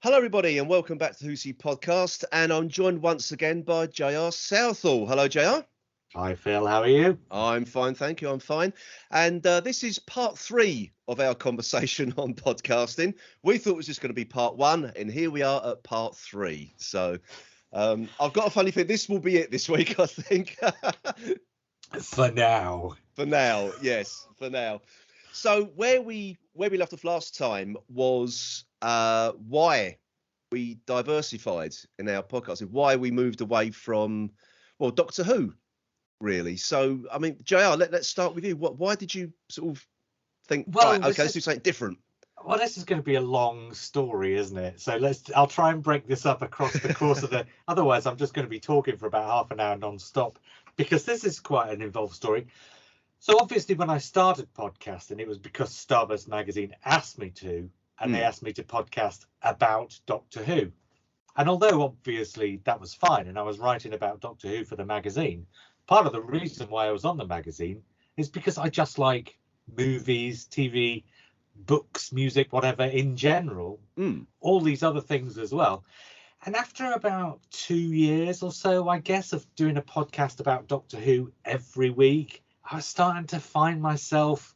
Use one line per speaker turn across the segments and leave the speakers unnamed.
Hello, everybody, and welcome back to the Who's He podcast. And I'm joined once again by J.R. Southall. Hello, J.R.
Hi, Phil. How are you?
I'm fine, thank you. I'm fine. And this is part 3 of our conversation on podcasting. We thought it was just going to be part 1, and here we are at part 3. So I've got a funny feeling this will be it this week, I think.
For now.
For now, yes, for now. So where we left off last time was why we diversified in our podcast, why we moved away from, well, Doctor Who, really. So, I mean, JR, let's start with you. Why did you sort of think, right, okay, let's do something different?
Well, this is going to be a long story, isn't it? So I'll try and break this up across the course of otherwise I'm just going to be talking for about half an hour non-stop, because this is quite an involved story. So obviously when I started podcasting, it was because Starburst magazine asked me to, and they asked me to podcast about Doctor Who. And although obviously that was fine, and I was writing about Doctor Who for the magazine, part of the reason why I was on the magazine is because I just like movies, TV, books, music, whatever in general, all these other things as well. And after about 2 years or so, I guess, of doing a podcast about Doctor Who every week, I was starting to find myself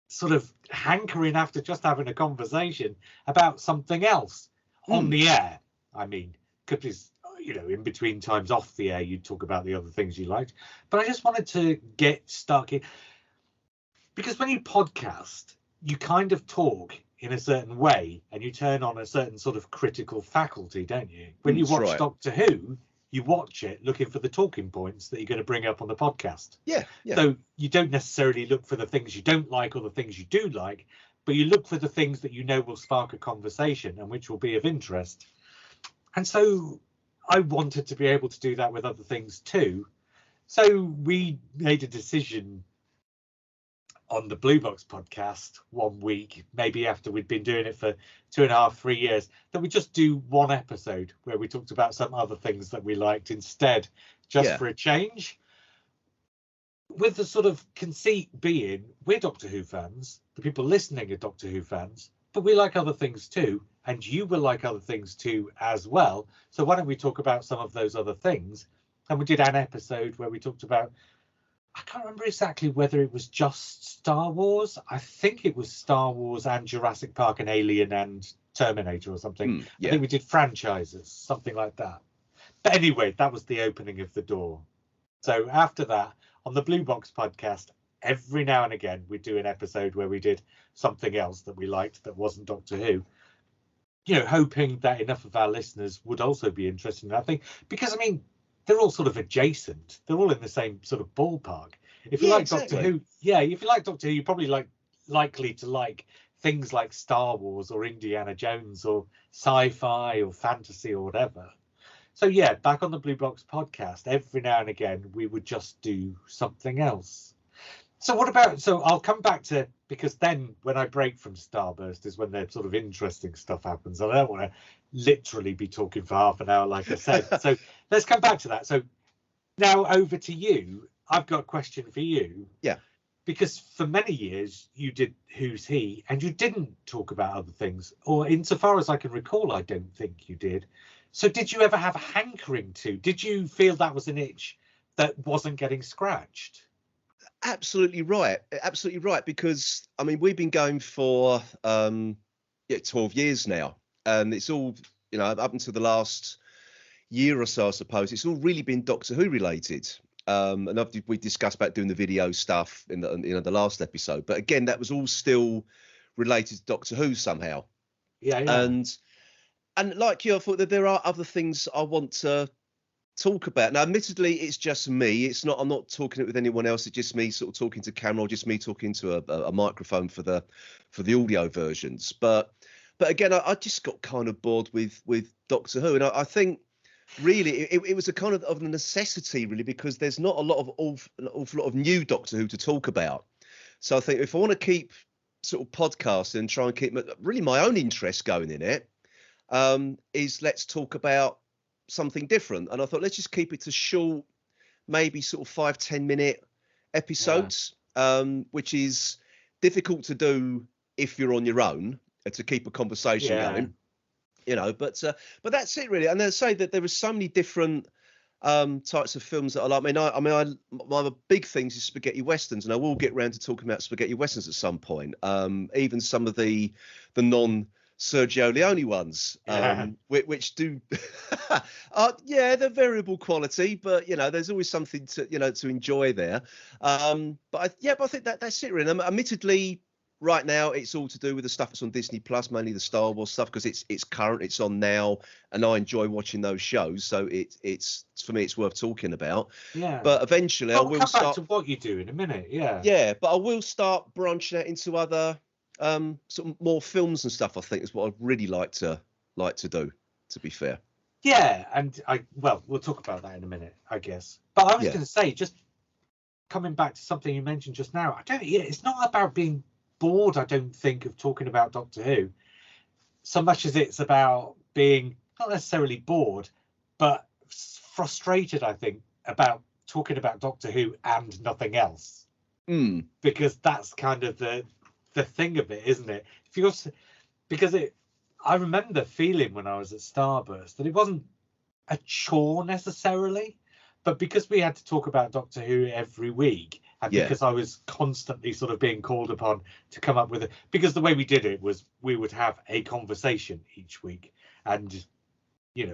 sort of hankering after just having a conversation about something else on the air. I mean, because, you know, in between times off the air, you'd talk about the other things you liked. But I just wanted to get stuck in, because when you podcast, you kind of talk in a certain way and you turn on a certain sort of critical faculty, don't you? When you watch Doctor Who, you watch it looking for the talking points that you're going to bring up on the podcast.
Yeah.
So you don't necessarily look for the things you don't like or the things you do like, but you look for the things that you know will spark a conversation and which will be of interest. And so I wanted to be able to do that with other things too. So we made a decision on the Blue Box podcast one week, maybe after we'd been doing it for 2.5, 3 years, that we just do one episode where we talked about some other things that we liked instead, just for a change. With the sort of conceit being, we're Doctor Who fans, the people listening are Doctor Who fans, but we like other things too, and you will like other things too as well. So why don't we talk about some of those other things? And we did an episode where we talked about, I can't remember exactly whether it was just Star Wars. I think it was Star Wars and Jurassic Park and Alien and Terminator or something. I think we did franchises, something like that. But anyway, that was the opening of the door. So after that, on the Blue Box podcast, every now and again, we do an episode where we did something else that we liked that wasn't Doctor Who. You know, hoping that enough of our listeners would also be interested in that thing. Because, I mean, they're all sort of adjacent. They're all in the same sort of ballpark. If you like Doctor Who, if you like Doctor Who, you're probably likely to like things like Star Wars or Indiana Jones or sci-fi or fantasy or whatever. So yeah, back on the Blue Box podcast, every now and again we would just do something else. So I'll come back to, because then when I break from Starburst is when the sort of interesting stuff happens. I don't want to literally be talking for half an hour, like I said. So let's come back to that. So now over to you. I've got a question for you.
Yeah.
Because for many years you did Who's He and you didn't talk about other things, or insofar as I can recall, I don't think you did. So did you ever have a hankering to? Did you feel that was an itch that wasn't getting scratched?
Absolutely right. Because, I mean, we've been going for 12 years now. And it's all, you know, up until the last year or so, I suppose, it's all really been Doctor Who related. And we discussed about doing the video stuff in the last episode. But again, that was all still related to Doctor Who somehow.
Yeah.
And like you, I thought that there are other things I want to talk about. Now, admittedly, it's just me. It's not. I'm not talking it with anyone else. It's just me sort of talking to camera, or just me talking to a microphone for the audio versions. But again, I just got kind of bored with Doctor Who, and I think really it was a kind of a necessity, really, because there's not an awful lot of new Doctor Who to talk about. So I think if I want to keep sort of podcasting and try and keep really my own interest going in it, is let's talk about something different. And I thought, let's just keep it to short, maybe sort of 5-10 minute episodes, which is difficult to do if you're on your own, to keep a conversation going. But that's it really. And they say that there are so many different types of films that I like. My big things is spaghetti westerns, and I will get round to talking about spaghetti westerns at some point. Even some of the non Sergio Leone ones, which do, they're variable quality, but there's always something to enjoy there. But I think that's it really. Admittedly, right now it's all to do with the stuff that's on Disney Plus, mainly the Star Wars stuff, because it's current, it's on now, and I enjoy watching those shows. So it's for me, it's worth talking about.
Yeah.
But eventually,
I will come back to what you do in a minute. Yeah.
Yeah, but I will start branching out into other sort of more films and stuff. I think is what I'd really like to do. To be fair.
Yeah, and we'll talk about that in a minute, I guess. But I was going to say, just coming back to something you mentioned just now, it's not about being bored, I don't think, of talking about Doctor Who, so much as it's about being not necessarily bored, but frustrated, I think, about talking about Doctor Who and nothing else. Because that's kind of the thing of it, isn't it? I remember feeling when I was at Starburst that it wasn't a chore necessarily, but because we had to talk about Doctor Who every week, and because I was constantly sort of being called upon to come up with it, because the way we did it was we would have a conversation each week. And,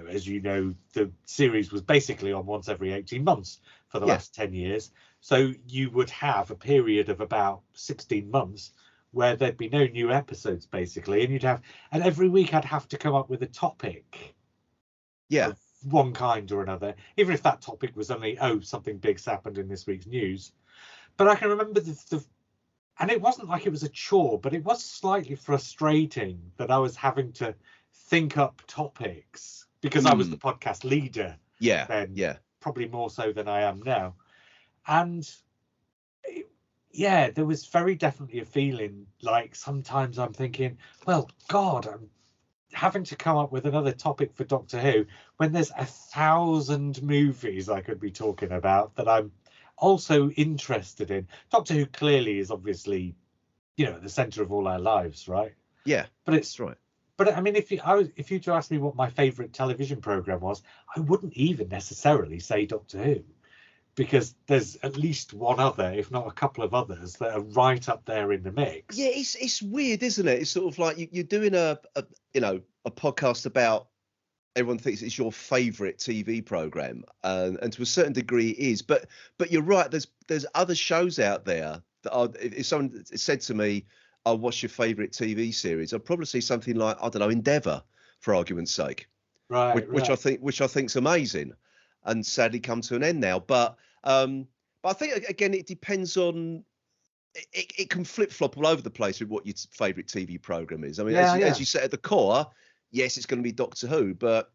as you know, the series was basically on once every 18 months for the last 10 years. So you would have a period of about 16 months where there'd be no new episodes, basically. And every week I'd have to come up with a topic. Of one kind or another, even if that topic was only, something big's happened in this week's news. But I can remember and it wasn't like it was a chore, but it was slightly frustrating that I was having to think up topics because I was the podcast leader. Probably more so than I am now. And there was very definitely a feeling like sometimes I'm thinking, well, God, I'm having to come up with another topic for Doctor Who when there's 1,000 movies I could be talking about that I'm also interested in. Doctor Who clearly is obviously, at the center of all our lives, right?
Yeah,
but it's
right.
But I mean, if you to ask me what my favorite television program was, I wouldn't even necessarily say Doctor Who, because there's at least one other, if not a couple of others, that are right up there in the mix.
Yeah, it's weird, isn't it? It's sort of like you're doing a podcast about, everyone thinks it's your favorite TV program, and to a certain degree it is. But you're right. There's other shows out there that are. If someone said to me, "Oh, what's your favorite TV series?" I'd probably say something like, I don't know, Endeavour, for argument's sake.
Right.
Which I think's amazing, and sadly come to an end now. But I think again it depends on. It can flip flop all over the place with what your favorite TV program is. I mean, as you said at the core. Yes, it's going to be Doctor Who, but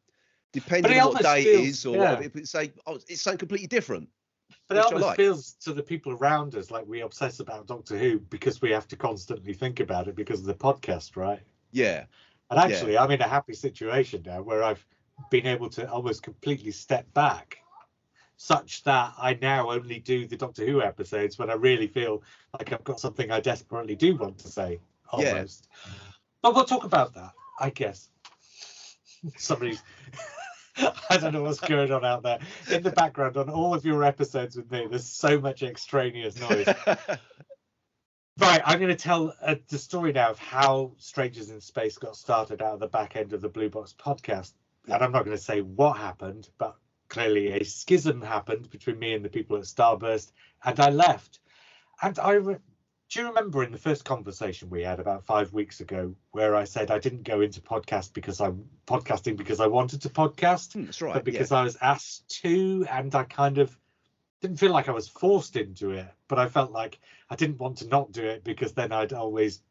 depending on what day it is, or if it's it's something completely different.
But it almost feels to the people around us like we obsess about Doctor Who because we have to constantly think about it because of the podcast, right?
Yeah.
And actually, I'm in a happy situation now where I've been able to almost completely step back, such that I now only do the Doctor Who episodes when I really feel like I've got something I desperately do want to say, almost. Yeah. But we'll talk about that, I guess. Somebody's I don't know what's going on out there in the background on all of your episodes with me. There's so much extraneous noise. Right, I'm going to tell the story now of how Strangers in Space got started out of the back end of the Blue Box podcast. And I'm not going to say what happened, but clearly a schism happened between me and the people at Starburst, and I left. And do you remember in the first conversation we had about 5 weeks ago where I said I didn't go into podcasting because I wanted to podcast,
that's right,
but because I was asked to, and I kind of didn't feel like I was forced into it, but I felt like I didn't want to not do it because then I'd always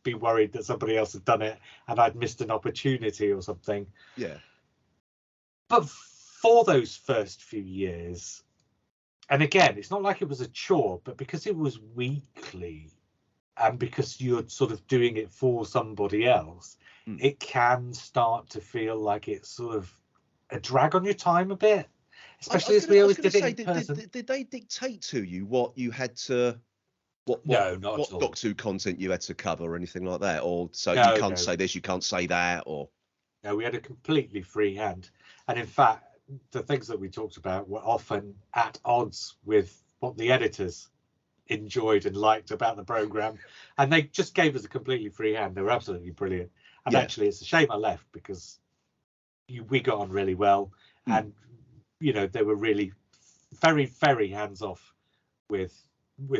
be worried that somebody else had done it and I'd missed an opportunity or something.
Yeah.
But for those first few years, and again, it's not like it was a chore, but because it was weekly and because you're sort of doing it for somebody else, it can start to feel like it's sort of a drag on your time a bit, especially as we always did it in person.
Did they dictate to you what you had to, what Doctor Who content you had to cover or anything like that? Or so you can't say this, you can't say that, or?
Yeah, we had a completely free hand. And in fact, the things that we talked about were often at odds with what the editors enjoyed and liked about the program, and they just gave us a completely free hand. They were absolutely brilliant. And actually, it's a shame I left, because we got on really well, and they were really very, very hands off with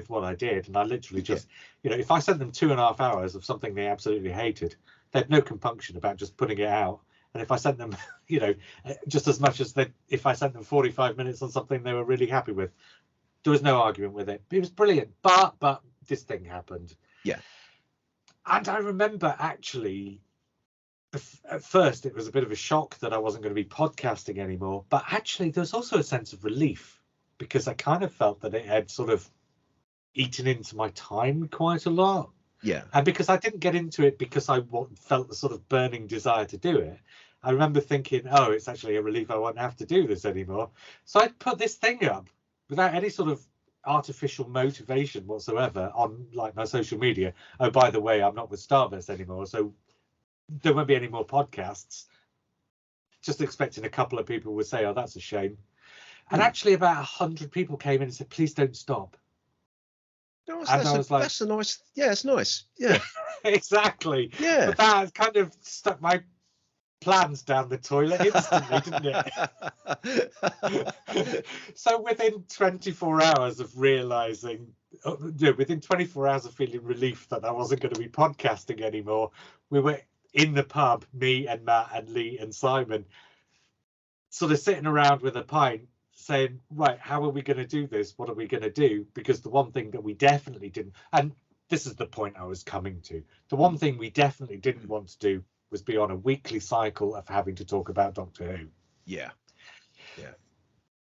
what I did. And I literally just, if I sent them 2.5 hours of something they absolutely hated, they had no compunction about just putting it out. And if I sent them, just as much as if I sent them 45 minutes on something they were really happy with, there was no argument with it. It was brilliant. But this thing happened.
Yeah.
And I remember, actually, at first it was a bit of a shock that I wasn't going to be podcasting anymore. But actually, there was also a sense of relief, because I kind of felt that it had sort of eaten into my time quite a lot.
Yeah.
And because I didn't get into it because I felt the sort of burning desire to do it, I remember thinking, oh, it's actually a relief, I won't have to do this anymore. So I put this thing up without any sort of artificial motivation whatsoever on like my social media. Oh, by the way, I'm not with Starburst anymore, so there won't be any more podcasts. Just expecting a couple of people would say, oh, that's a shame. And actually about 100 people came in and said, please don't stop.
No,
and I was like,
that's a nice, yeah, it's nice. Yeah.
Exactly.
Yeah.
But that kind of stuck my plans down the toilet instantly, didn't it? So within 24 hours of realizing, within 24 hours of feeling relief that I wasn't going to be podcasting anymore, we were in the pub, me and Matt and Lee and Simon, sort of sitting around with a pint, saying, right, how are we going to do this? What are we going to do? Because the one thing that we definitely didn't, and this is the point I was coming to, the one thing we definitely didn't want to do was be on a weekly cycle of having to talk about Doctor Who.
Yeah.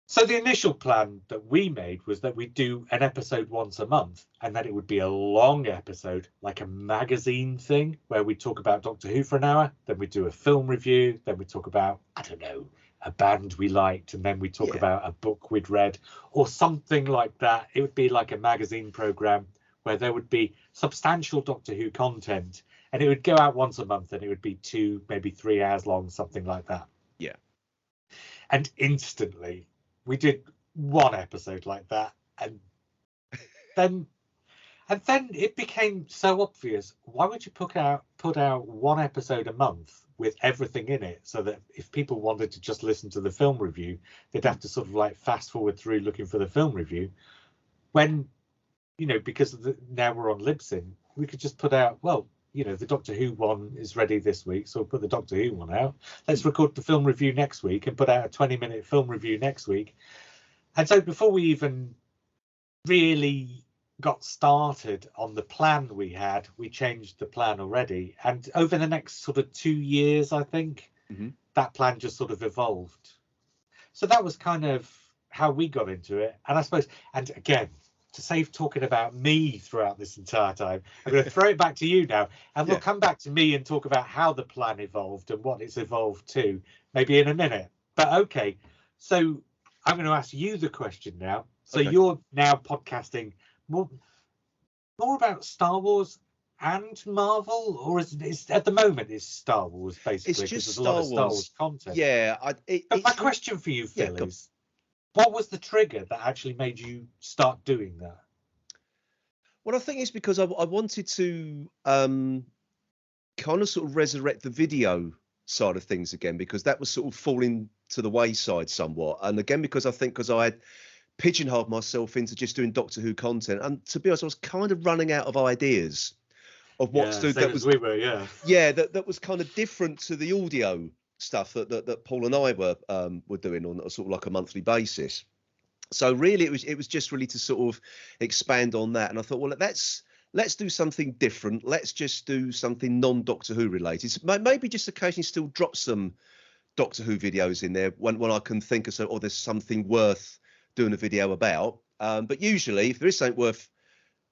So the initial plan that we made was that we'd do an episode once a month, and that it would be a long episode, like a magazine thing, where we'd talk about Doctor Who for an hour, then we'd do a film review, then we'd talk about, I don't know, a band we liked, and then we'd talk about a book we'd read, or something like that. It would be like a magazine program where there would be substantial Doctor Who content, and it would go out once a month, and it would be 2, maybe 3 hours long, something like that.
Yeah.
And instantly we did one episode like that, and then it became so obvious. Why would you put out one episode a month with everything in it, so that if people wanted to just listen to the film review, they'd have to sort of like fast forward through looking for the film review, when, because now we're on Libsyn, we could just put out, well, the Doctor Who one is ready this week, so we'll put the Doctor Who one out. Let's record the film review next week and put out a 20-minute film review next week. And so before we even really got started on the plan we had, we changed the plan already. And over the next sort of 2 years, I think, that plan just sort of evolved. So that was kind of how we got into it. And I suppose, and again, to save talking about me throughout this entire time, I'm going to throw it back to you now, and we'll come back to me and talk about how the plan evolved and what it's evolved to, maybe in a minute. But okay, so I'm going to ask you the question now. So you're now podcasting more about Star Wars and Marvel, or is it, at the moment it's Star Wars basically?
It's just
there's a lot of Star Wars content.
Yeah.
But my question for you, Phil, is, what was the trigger that actually made you start doing that?
Well, I think it's because I wanted to kind of sort of resurrect the video side of things again, because that was sort of falling to the wayside somewhat. And again, because I had pigeonholed myself into just doing Doctor Who content. And to be honest, I was kind of running out of ideas of what to do. That was, that was kind of different to the audio stuff that Paul and I were doing on a sort of like a monthly basis. So really it was just really to sort of expand on that. And I thought, well, let's do something different. Let's just do something non-Doctor Who related. Maybe just occasionally still drop some Doctor Who videos in there when I can think of there's something worth doing a video about. But usually if there is something worth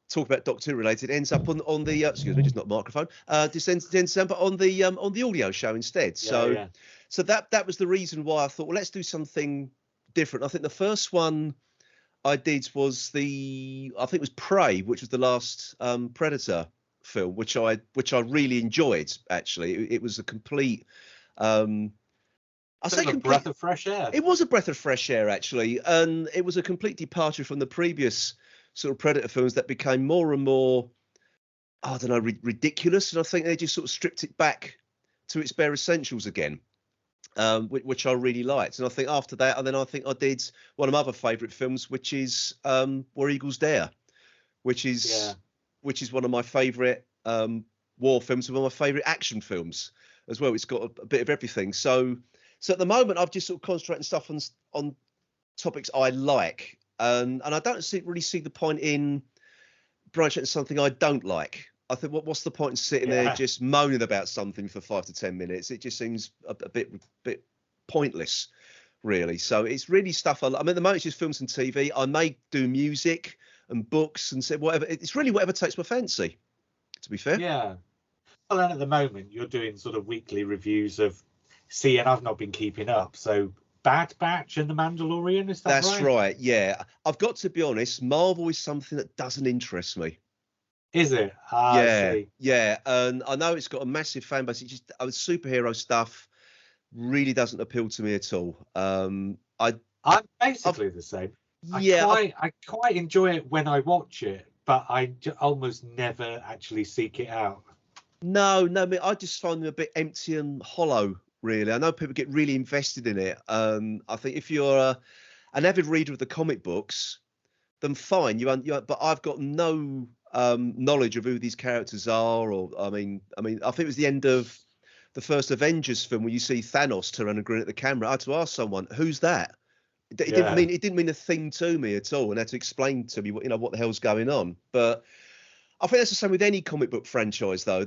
talk about Doctor Who related, ends up on the excuse me, just not microphone. Ends up on the audio show instead. So that was the reason why I thought, well, let's do something different. I think the first one I did was I think it was Prey, which was the last Predator film, which I really enjoyed. Actually, it was a complete I
Sort
say
of a breath of fresh air.
It was a breath of fresh air, actually, and it was a complete departure from the previous sort of Predator films that became more and more, I don't know, ridiculous. And I think they just sort of stripped it back to its bare essentials again, which I really liked. And I think after that, and then I think I did one of my other favourite films, which is Where Eagles Dare, which is one of my favourite war films, one of my favourite action films as well. It's got a bit of everything. So at the moment, I've just sort of concentrating stuff on topics I like, and I don't really see the point in branching into something I don't like. I think what's the point in sitting there just moaning about something for 5 to 10 minutes? It just seems a bit pointless, really. So it's really stuff I mean, at the moment it's just films and TV. I may do music and books and whatever. It's really whatever takes my fancy, to be fair.
Yeah. Well, and at the moment you're doing sort of weekly reviews of. See, and I've not been keeping up. So Bad Batch and The Mandalorian, is that right?
That's right. Yeah, I've got to be honest. Marvel is something that doesn't interest me.
Is it?
Yeah, and I know it's got a massive fan base. It just superhero stuff really doesn't appeal to me at all. I'm
basically the same.
Yeah,
I quite enjoy it when I watch it, but I almost never actually seek it out.
No, I just find them a bit empty and hollow. Really, I know people get really invested in it. I think if you're an avid reader of the comic books, then fine. But I've got no knowledge of who these characters are. Or I mean, I think it was the end of the first Avengers film where you see Thanos turn around and grin at the camera. I had to ask someone, "Who's that?" It didn't mean a thing to me at all, and had to explain to me what the hell's going on. But I think that's the same with any comic book franchise, though.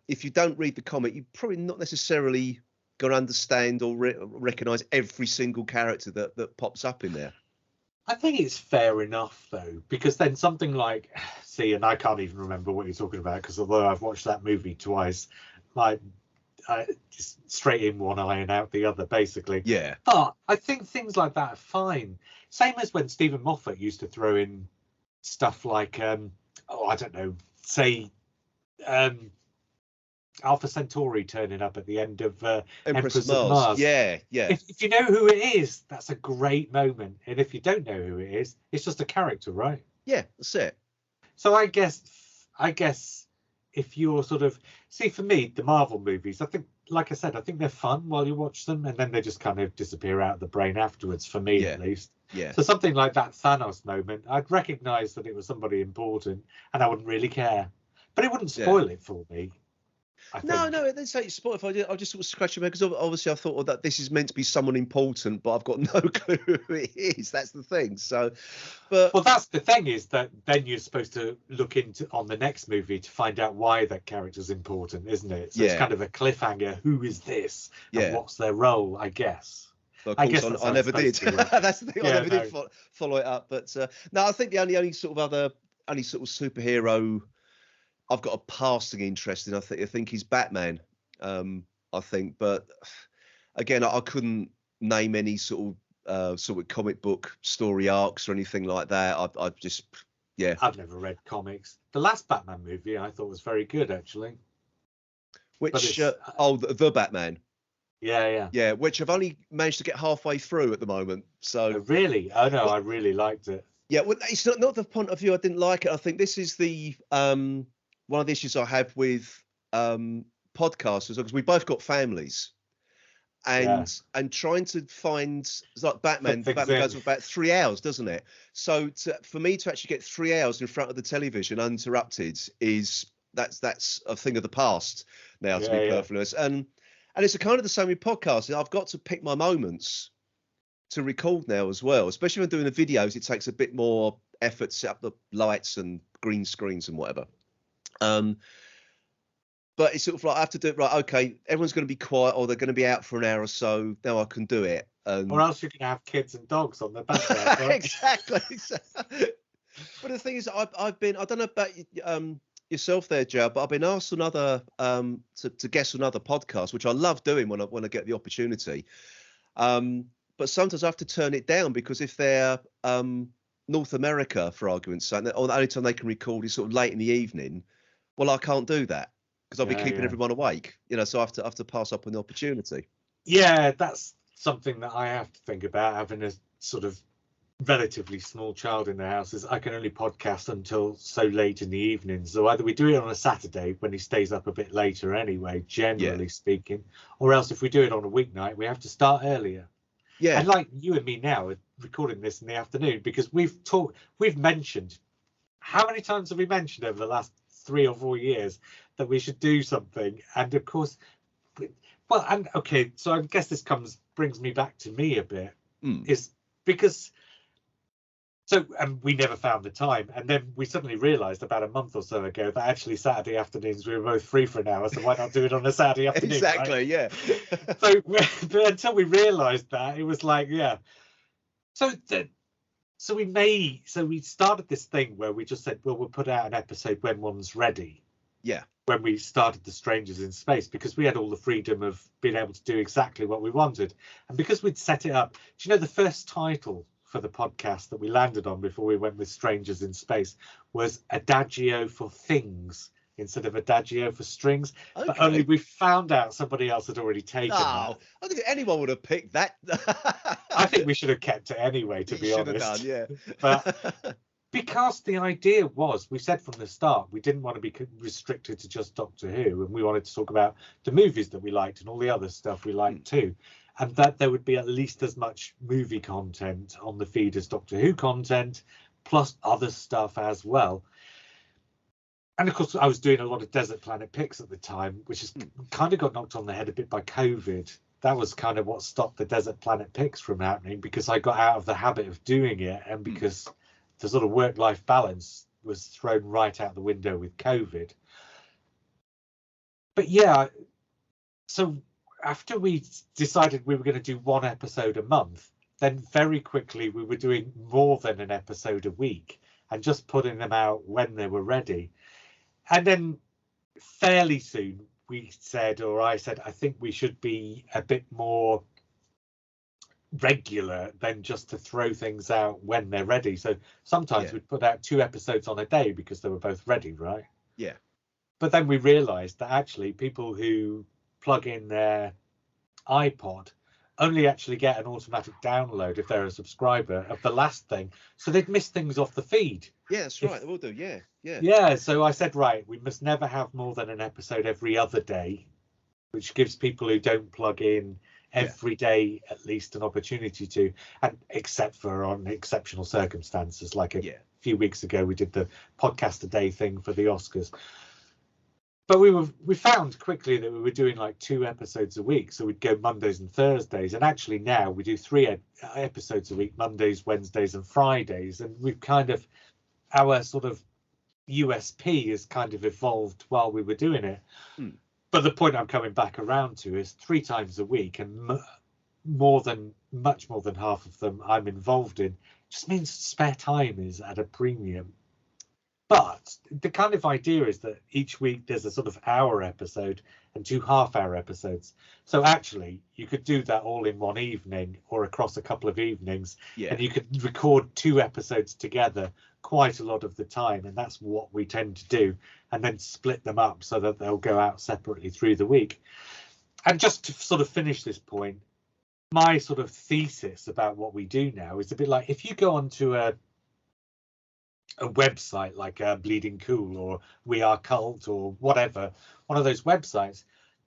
If you don't read the comic, you're probably not necessarily going to understand or recognize every single character that pops up in there.
I think it's fair enough, though, because then something like, and I can't even remember what you're talking about, because although I've watched that movie twice, just straight in one eye and out the other, basically.
Yeah.
But I think things like that are fine. Same as when Stephen Moffat used to throw in stuff like, I don't know, say, Alpha Centauri turning up at the end of Empress of Mars.
Yeah.
If you know who it is, that's a great moment. And if you don't know who it is, it's just a character, right?
Yeah, that's it.
So I guess if you're sort of for me, the Marvel movies, I think, like I said, I think they're fun while you watch them, and then they just kind of disappear out of the brain afterwards, for me at least.
Yeah.
So something like that Thanos moment, I'd recognise that it was somebody important, and I wouldn't really care, but it wouldn't spoil it for me.
No, they say it's spoiled. I just sort of scratch my head, because obviously I thought that this is meant to be someone important, but I've got no clue who it is. That's the thing. So, well,
that's the thing, is that then you're supposed to look into on the next movie to find out why that character's important, isn't it? So it's kind of a cliffhanger. Who is this? And what's their role? I guess.
Well, I never did. That's the thing. I never did follow it up. But no, I think the only sort of superhero I've got a passing interest in, I think he's Batman. I think, but again, I couldn't name any sort of comic book story arcs or anything like that. I've
never read comics. The last Batman movie I thought was very good, actually.
Which the Batman.
Yeah.
Which I've only managed to get halfway through at the moment. So
really, I really liked it.
Yeah, well, it's not the point of view I didn't like it. I think this is the one of the issues I have with podcasters, because we both got families, and trying to find, like Batman goes for about 3 hours, doesn't it? So for me to actually get 3 hours in front of the television uninterrupted that's a thing of the past now, to be perfectly honest. And it's a kind of the same with podcasting. I've got to pick my moments to record now as well, especially when doing the videos. It takes a bit more effort to set up the lights and green screens and whatever. But it's sort of like I have to do it right. Okay, everyone's going to be quiet, or they're going to be out for an hour or so. Now I can do it.
Or else you're going to have kids and dogs on the background. Right?
Exactly. But the thing is, I've been, I don't know about yourself there, Joe, but I've been asked on other to guest on other podcasts, which I love doing when I get the opportunity. But sometimes I have to turn it down, because if they're North America, for argument's sake, or the only time they can record is sort of late in the evening, well, I can't do that. because I'll be keeping everyone awake, so I have to pass up on the opportunity.
Yeah, that's something that I have to think about, having a sort of relatively small child in the house. Is I can only podcast until so late in the evening. So either we do it on a Saturday when he stays up a bit later anyway, generally speaking, or else if we do it on a weeknight, we have to start earlier.
Yeah.
And like you and me now are recording this in the afternoon because we've mentioned, how many times have we mentioned over the last 3 or 4 years that we should do something? And of course, well, and okay, so I guess this brings me back to me a bit, is because we never found the time, and then we suddenly realised about a month or so ago that actually Saturday afternoons we were both free for an hour, so why not do it on a Saturday afternoon?
Exactly, right? Yeah.
So until we realised that, it was like, yeah. So we started this thing where we just said, well, we'll put out an episode when one's ready.
Yeah.
When we started The Strangers in Space, because we had all the freedom of being able to do exactly what we wanted, and because we'd set it up. Do you know the first title for the podcast that we landed on before we went with Strangers in Space was Adagio for Things instead of Adagio for Strings? Okay. But only we found out somebody else had already taken that.
I don't think anyone would have picked that.
I think we should have kept it anyway, to be honest.
Should have done, yeah.
But because the idea was, we said from the start, we didn't want to be restricted to just Doctor Who, and we wanted to talk about the movies that we liked and all the other stuff we liked too, and that there would be at least as much movie content on the feed as Doctor Who content, plus other stuff as well. And of course, I was doing a lot of Desert Planet picks at the time, which has kind of got knocked on the head a bit by COVID. That was kind of what stopped the Desert Planet picks from happening, because I got out of the habit of doing it, and because the sort of work-life balance was thrown right out the window with COVID. But yeah, so after we decided we were going to do 1 episode a month, then very quickly we were doing more than an episode a week and just putting them out when they were ready. And then fairly soon I said, I think we should be a bit more regular than just to throw things out when they're ready. So sometimes we'd put out 2 episodes on a day because they were both ready, right?
Yeah.
But then we realized that actually people who plug in their iPod only actually get an automatic download if they're a subscriber of the last thing, so they'd miss things off the feed.
Yeah, that's right. They will do.
Yeah, so I said, right, we must never have more than an episode every other day, which gives people who don't plug in every day at least an opportunity to, and except for on exceptional circumstances, like a few weeks ago we did the podcast a day thing for the Oscars. But we found quickly that we were doing like 2 episodes a week, so we'd go Mondays and Thursdays, and actually now we do 3 episodes a week, Mondays, Wednesdays and Fridays, and we've kind of, our sort of USP has kind of evolved while we were doing it. But the point I'm coming back around to is 3 times a week, and much more than half of them I'm involved in, just means spare time is at a premium. But the kind of idea is that each week there's a sort of hour episode and 2 half-hour episodes. So actually you could do that all in one evening or across a couple of evenings, and you could record 2 episodes together quite a lot of the time, and that's what we tend to do, and then split them up so that they'll go out separately through the week. And just to sort of finish this point, my sort of thesis about what we do now is a bit like, if you go onto a website like Bleeding Cool or We Are Cult or whatever, one of those websites,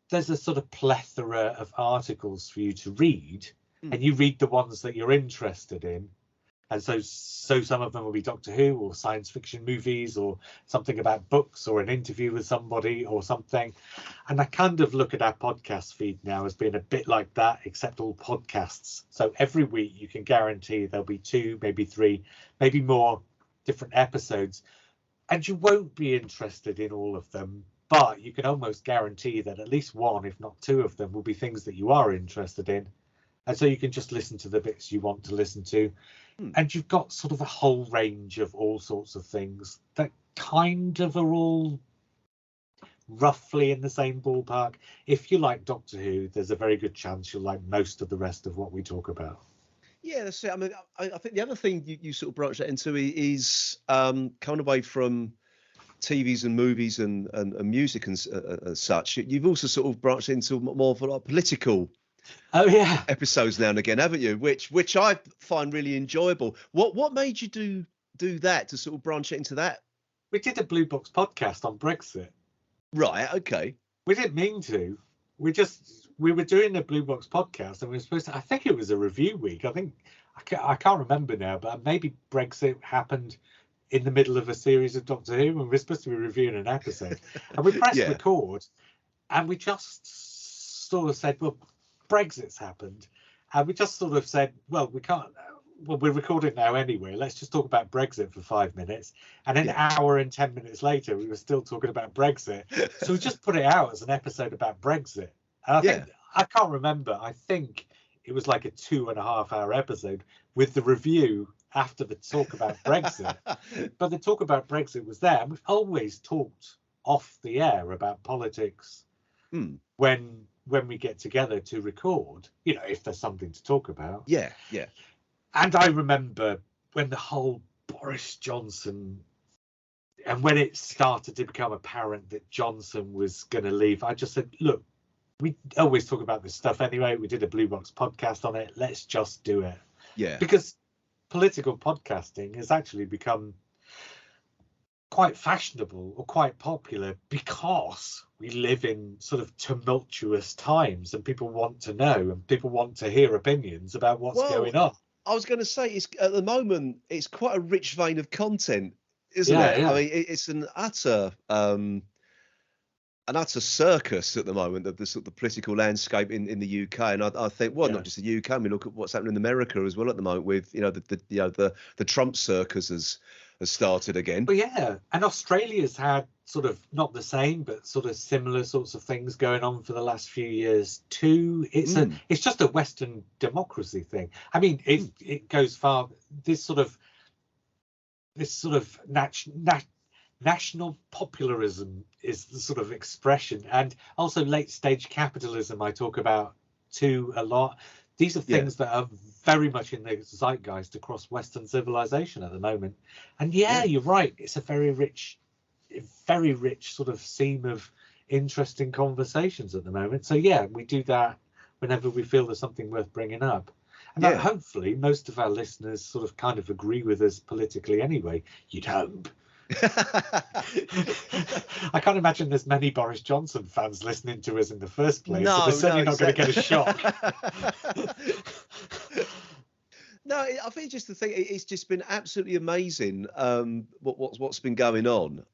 there's a sort of plethora of articles for you to read, and you read the ones that you're interested in. And so some of them will be Doctor Who or science fiction movies or something about books or an interview with somebody or something. And I kind of look at our podcast feed now as being a bit like that, except all podcasts. So every week you can guarantee there'll be 2, maybe 3, maybe more different episodes, and you won't be interested in all of them, but you can almost guarantee that at least 1, if not 2 of them will be things that you are interested in, and so you can just listen to the bits you want to listen to. And you've got sort of a whole range of all sorts of things that kind of are all roughly in the same ballpark. If you like Doctor Who, there's a very good chance you'll like most of the rest of what we talk about.
Yeah, that's it. I mean, I think the other thing you sort of branch that into is coming away from TVs and movies and music and such, you've also sort of branched into more of like political episodes now and again, haven't you? Which I find really enjoyable. What made you do that, to sort of branch it into that?
We did a Blue Box podcast on Brexit.
Right. Okay.
We didn't mean to. We were doing a Blue Box podcast, and we were supposed to. I think it was a review week. I can't remember now, but maybe Brexit happened in the middle of a series of Doctor Who, and we were supposed to be reviewing an episode. And we pressed record, and we just sort of said, "Well, Brexit's happened," and we just sort of said, "Well, we can't." Well, we're recording now anyway. Let's just talk about Brexit for 5 minutes. And an hour and 10 minutes later, we were still talking about Brexit. So we just put it out as an episode about Brexit. And I think, I can't remember. I think it was like a 2.5-hour episode with the review after the talk about Brexit. But the talk about Brexit was there. And we've always talked off the air about politics when we get together to record, you know, if there's something to talk about.
Yeah.
And I remember when the whole Boris Johnson, and when it started to become apparent that Johnson was going to leave, I just said, look, we always talk about this stuff anyway. We did a Blue Box podcast on it. Let's just do it.
Yeah.
Because political podcasting has actually become quite fashionable or quite popular because we live in sort of tumultuous times, and people want to know and people want to hear opinions about what's going on.
I was going to say, at the moment, it's quite a rich vein of content, isn't it?
Yeah.
I mean, it's an utter circus at the moment of the sort of the political landscape in the UK, and I think, not just the UK. And we look at what's happening in America as well at the moment with, you know, the Trump circus has started again.
But and Australia's had sort of not the same, but sort of similar sorts of things going on for the last few years too. It's just a Western democracy thing. I mean, it goes far. This sort of national popularism is the sort of expression, and also late stage capitalism I talk about too a lot. These are things that are very much in the zeitgeist across Western civilization at the moment. And you're right. It's a very rich sort of seam of interesting conversations at the moment. So we do that whenever we feel there's something worth bringing up. And hopefully most of our listeners sort of kind of agree with us politically anyway. You'd hope. I can't imagine there's many Boris Johnson fans listening to us in the first place. So they're certainly not going to get a shock.
No, I think just the thing, it's just been absolutely amazing what's been going on.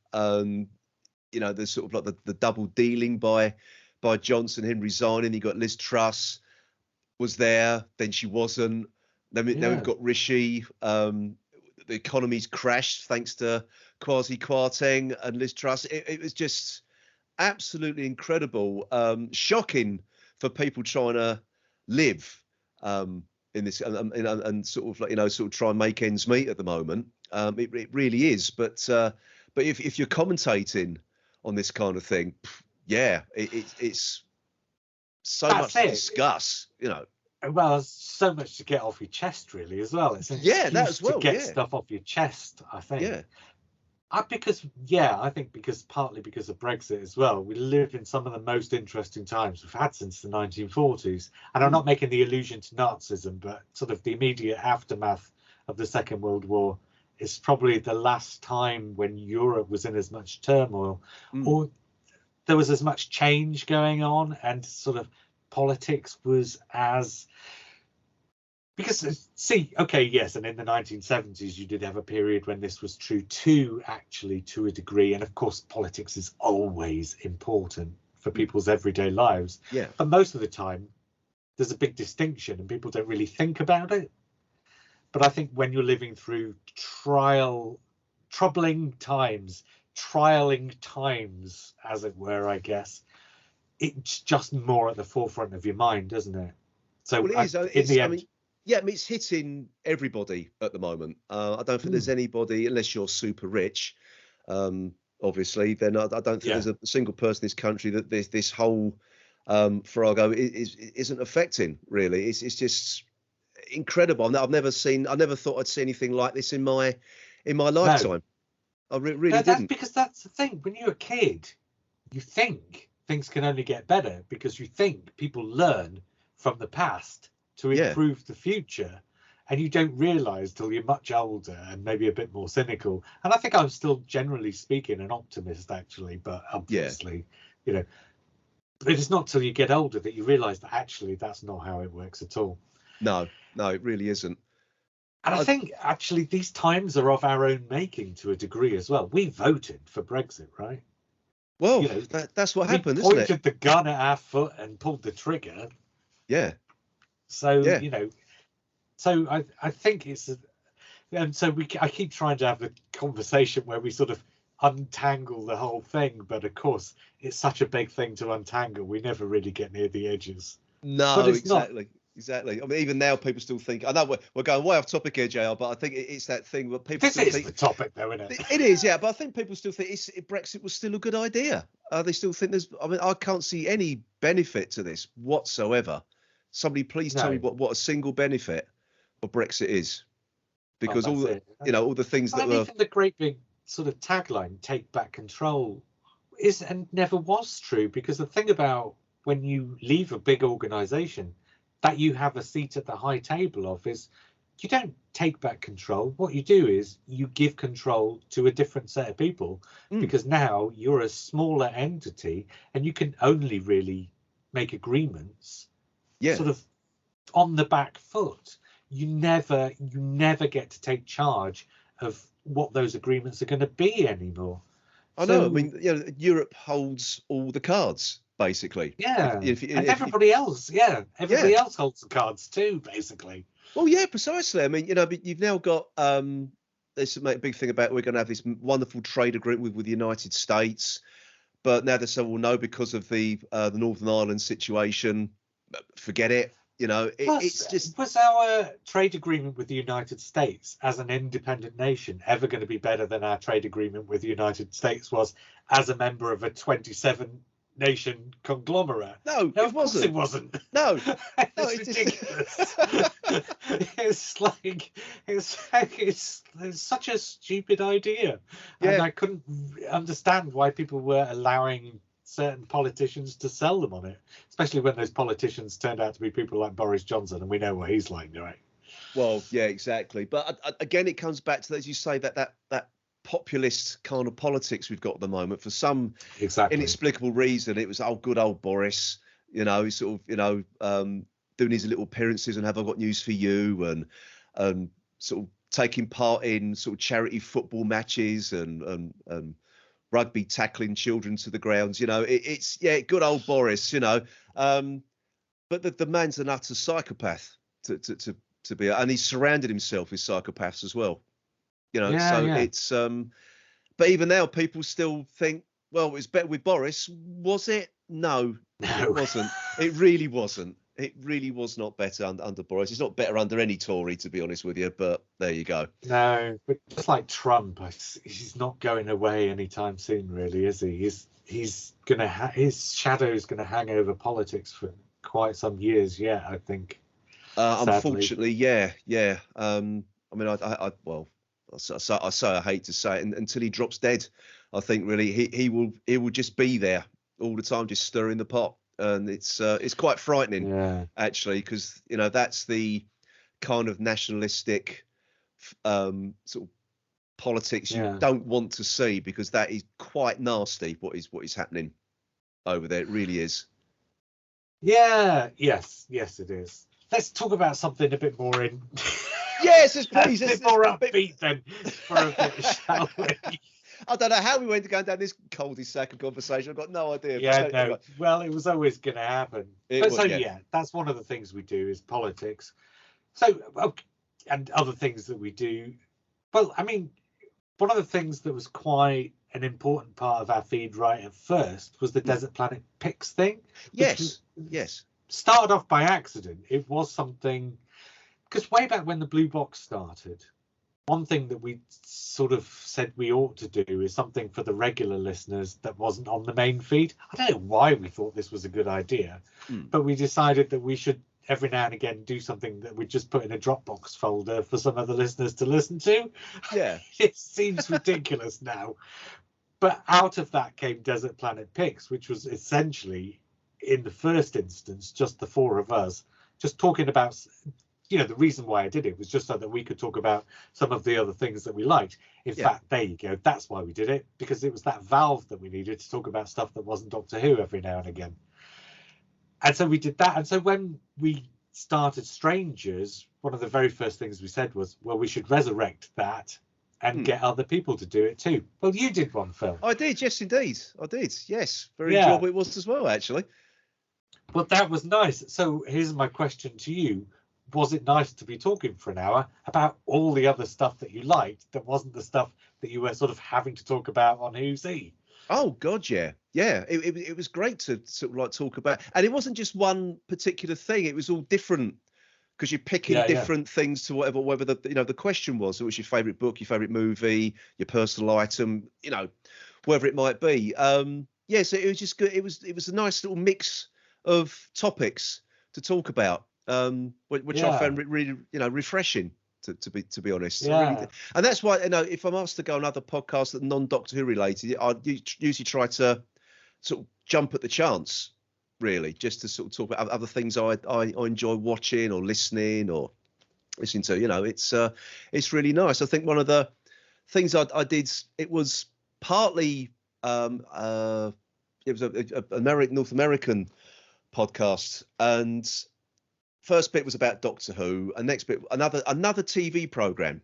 You know, there's sort of like the double dealing by Johnson, him resigning. You got Liz Truss was there, then she wasn't. Then we've got Rishi. The economy's crashed thanks to Kwasi Kwarteng and Liz Truss. It was just absolutely incredible, shocking for people trying to live in this and sort of like, you know, sort of try and make ends meet at the moment. It really is. But if you're commentating on this kind of thing, it's so much to discuss, you know.
Well, so much to get off your chest, really, as well. It's
that as well.
To get stuff off your chest, I think.
Yeah.
I think partly because of Brexit as well, we live in some of the most interesting times we've had since the 1940s. And I'm not making the allusion to Nazism, but sort of the immediate aftermath of the Second World War is probably the last time when Europe was in as much turmoil or there was as much change going on, and sort of politics was as, because and in the 1970s you did have a period when this was true too, actually, to a degree, and of course politics is always important for people's everyday lives, but most of the time there's a big distinction and people don't really think about it. But I think when you're living through troubling times, trialing times, as it were, I guess, it's just more at the forefront of your mind, doesn't it? So
it is. It's hitting everybody at the moment. I don't think there's anybody, unless you're super rich, obviously, then I don't think there's a single person in this country that this whole farrago isn't affecting, really. It's just incredible. I never thought I'd see anything like this in my lifetime. I really
That's
didn't.
because that's the thing. When you're a kid, you think things can only get better because you think people learn from the past to
Yeah.
improve the future. And you don't realise till you're much older and maybe a bit more cynical. And I think I'm still, generally speaking, an optimist, actually. But obviously, you know, but it's not till you get older that you realise that actually that's not how it works at all.
No, it really isn't.
And I think actually these times are of our own making to a degree as well. We voted for Brexit, right?
Well,
You know,
that's what happened,
we
isn't
pointed
it?
the gun at our foot and pulled the trigger.
Yeah.
So,
Yeah.
you know, so I think it's, and so I keep trying to have a conversation where we sort of untangle the whole thing. But of course, it's such a big thing to untangle. We never really get near the edges.
No,
But it's
exactly. Exactly. I mean, even now, people still think. I know we're going way off topic here, JR, but I think it's that thing where people
This
still
is
think
the topic, though, isn't it?
It is, yeah. But I think people still think Brexit was still a good idea. They still think there's. I mean, I can't see any benefit to this whatsoever. Somebody, please tell me what a single benefit of Brexit is, because all the, all the things that were.
Even the great big sort of tagline, "Take back control," is and never was true. Because the thing about when you leave a big organisation that you have a seat at the high table of is you don't take back control. What you do is you give control to a different set of people, because now you're a smaller entity and you can only really make agreements sort of on the back foot. You never get to take charge of what those agreements are going to be anymore.
I know. I mean, Europe holds all the cards, basically.
Yeah. And everybody else holds the cards too, basically.
Well, yeah, precisely. I mean, you've now got there's a big thing about we're going to have this wonderful trade agreement with the United States, but now they're saying, well, no, because of the Northern Ireland situation, forget it. It's just.
Was our trade agreement with the United States as an independent nation ever going to be better than our trade agreement with the United States was as a member of a 27 nation conglomerate?
No,
it wasn't. It wasn't.
No,
it's ridiculous. It's such a stupid idea, and I couldn't understand why people were allowing certain politicians to sell them on it, especially when those politicians turned out to be people like Boris Johnson, and we know what he's like, right?
Well, yeah, exactly. But again, it comes back to, as you say, that populist kind of politics we've got at the moment. For some inexplicable reason, it was, oh, good old Boris, he's sort of, doing his little appearances and have I got news for you, and sort of taking part in sort of charity football matches and rugby tackling children to the grounds. It's good old Boris. But the man's an utter psychopath to be, and he's surrounded himself with psychopaths as well. It's but even now people still think, well, it's better with Boris. Was it? No, it wasn't. It really wasn't. It really was not better under Boris. It's not better under any Tory, to be honest with you, but there you go.
No, but just like Trump, he's not going away anytime soon, really, is he? He's gonna his shadow is gonna hang over politics for quite some years yet, I think.
Unfortunately, yeah. I mean, I hate to say it, until he drops dead, I think really he will just be there all the time, just stirring the pot. And it's quite frightening, actually, because that's the kind of nationalistic sort of politics you don't want to see, because that is quite nasty. What is happening over there? It really is.
Yeah. Yes, it is. Let's talk about something a bit more in.
Yes, please.
A bit more upbeat then, for a bit, shall we?
I don't know how we went going down this cul-de-sac of conversation. I've got no idea.
Yeah, no. Anyway. Well, it was always going to happen. That's one of the things we do is politics. So, and other things that we do. Well, I mean, one of the things that was quite an important part of our feed right at first was the Desert Planet Picks thing.
Yes.
Started off by accident. It was something, because way back when the Blue Box started, one thing that we sort of said we ought to do is something for the regular listeners that wasn't on the main feed. I don't know why we thought this was a good idea, but we decided that we should every now and again do something that we just put in a Dropbox folder for some other listeners to listen to.
Yeah.
It seems ridiculous now. But out of that came Desert Planet Picks, which was essentially, in the first instance, just the four of us, just talking about, the reason why I did it was just so that we could talk about some of the other things that we liked. In fact, there you go. That's why we did it, because it was that valve that we needed to talk about stuff that wasn't Doctor Who every now and again. And so we did that. And so when we started Strangers, one of the very first things we said was, well, we should resurrect that and get other people to do it too. Well, you did one, Phil.
I did, yes, indeed. I did, yes. Very enjoyable it was as well, actually.
Well, that was nice. So here's my question to you. Was it nice to be talking for an hour about all the other stuff that you liked that wasn't the stuff that you were sort of having to talk about on Who's He?
Oh, God, yeah. Yeah, it was great to sort of like talk about. And it wasn't just one particular thing. It was all different, because you're picking different things to whatever the question was. It was your favourite book, your favourite movie, your personal item, whatever it might be. So it was just good. It was a nice little mix of topics to talk about, which I found really refreshing, to be honest. Really, and that's why if I'm asked to go on other podcasts that non-Doctor Who related, I usually try to sort of jump at the chance, really, just to sort of talk about other things I enjoy watching or listening to. It's really nice. I think one of the things I did, it was partly it was a North American podcast, and first bit was about Doctor Who, and next bit another TV program,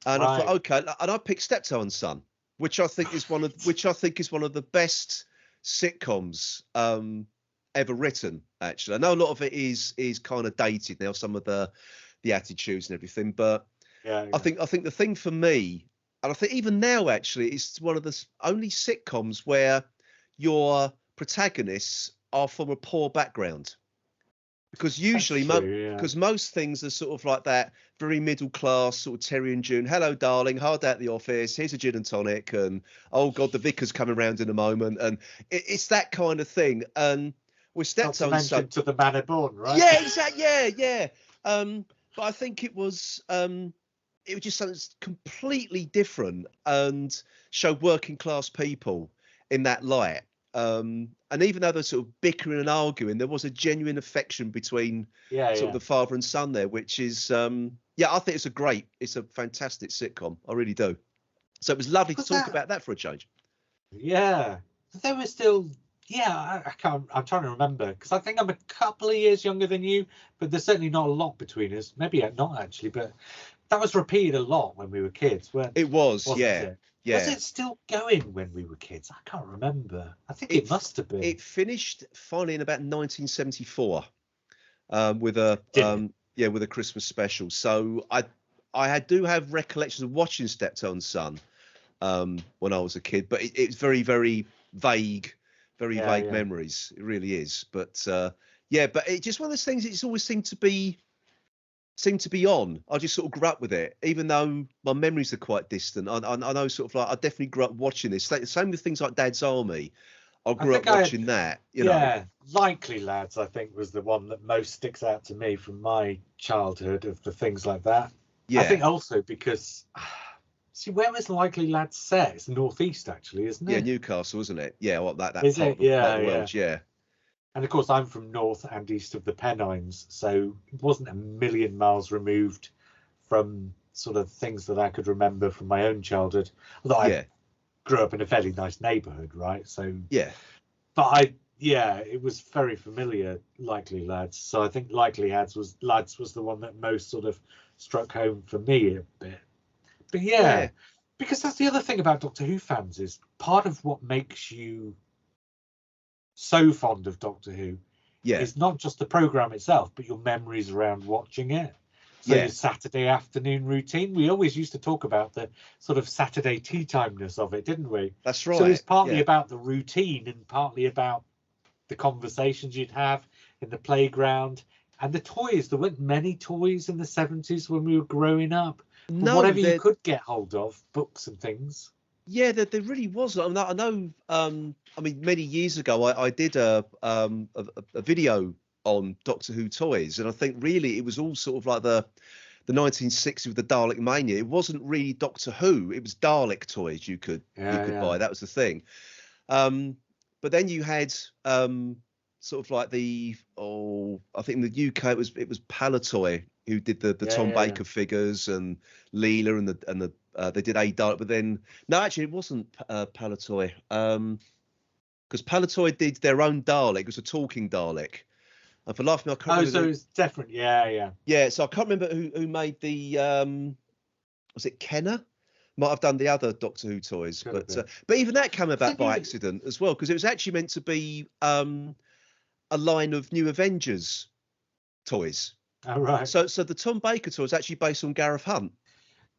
and I thought, okay, and I picked Steptoe and Son, which I think is one of the best sitcoms ever written. Actually, I know a lot of it is kind of dated now, some of the attitudes and everything, but I think the thing for me, and I think even now actually, it's one of the only sitcoms where your protagonists are from a poor background. Because usually, because most things are sort of like that very middle class sort of Terry and June. Hello, darling. Hard out the office. Here's a gin and tonic. And oh God, the vicar's coming around in a moment. And it's that kind of thing. And with Steptoe and Son,
to the manor born, right?
Yeah, exactly. Yeah. But I think it was just something completely different and showed working class people in that light. And even though they're sort of bickering and arguing, there was a genuine affection between sort of the father and son there, which is I think it's a fantastic sitcom. I really do. So it was lovely to talk about that for a change.
Yeah, there was still I'm trying to remember, because I think I'm a couple of years younger than you, but there's certainly not a lot between us. Maybe not actually, but that was repeated a lot when we were kids.
It was,
Yeah. Was it still going when we were kids? I can't remember. I think it must have been.
It finished finally in about 1974 with a Christmas special. So I do have recollections of watching Steptoe and Son when I was a kid, but it's very, very vague, vague memories. It really is. But but it's just one of those things. It's always seemed to be on. I just sort of grew up with it, even though my memories are quite distant. I know sort of like I definitely grew up watching this. Same with things like Dad's Army. I grew up watching that. You know.
Likely Lads, I think, was the one that most sticks out to me from my childhood of the things like that. Yeah. I think also because, see, where was Likely Lads set? It's the northeast, actually, isn't it?
Yeah, Newcastle, isn't it? Yeah, well, that
is
part
it? Yeah,
of the world, yeah.
And of course, I'm from north and east of the Pennines, so it wasn't a million miles removed from sort of things that I could remember from my own childhood. Although I grew up in a fairly nice neighbourhood, right? So but it was very familiar, Likely Lads. So I think Likely Lads was the one that most sort of struck home for me a bit. But because that's the other thing about Doctor Who fans, is part of what makes you so fond of Doctor Who is not just the program itself, but your memories around watching it. So your Saturday afternoon routine. We always used to talk about the sort of Saturday tea timeness of it, didn't we?
That's right.
So it's partly about the routine and partly about the conversations you'd have in the playground and the toys. There weren't many toys in the 70s when we were growing up. But whatever you could get hold of, books and things. Yeah,
there really was. I know. I mean, many years ago, I did a video on Doctor Who toys, and I think really it was all sort of like the 1960s with the Dalek mania. It wasn't really Doctor Who; it was Dalek toys you could buy. That was the thing. But then you had sort of like I think in the UK it was Palatoy who did the Tom Baker figures, and Leela and the they did a Dalek. But then no, actually it wasn't Palatoy, because Palatoy did their own Dalek. It was a talking Dalek. And for life of me, I can't remember.
So it's different. Yeah.
So I can't remember who made the was it Kenner? Might have done the other Doctor Who toys, but even that came about by accident as well, because it was actually meant to be a line of New Avengers toys.
Oh, right.
So the Tom Baker toy is actually based on Gareth Hunt.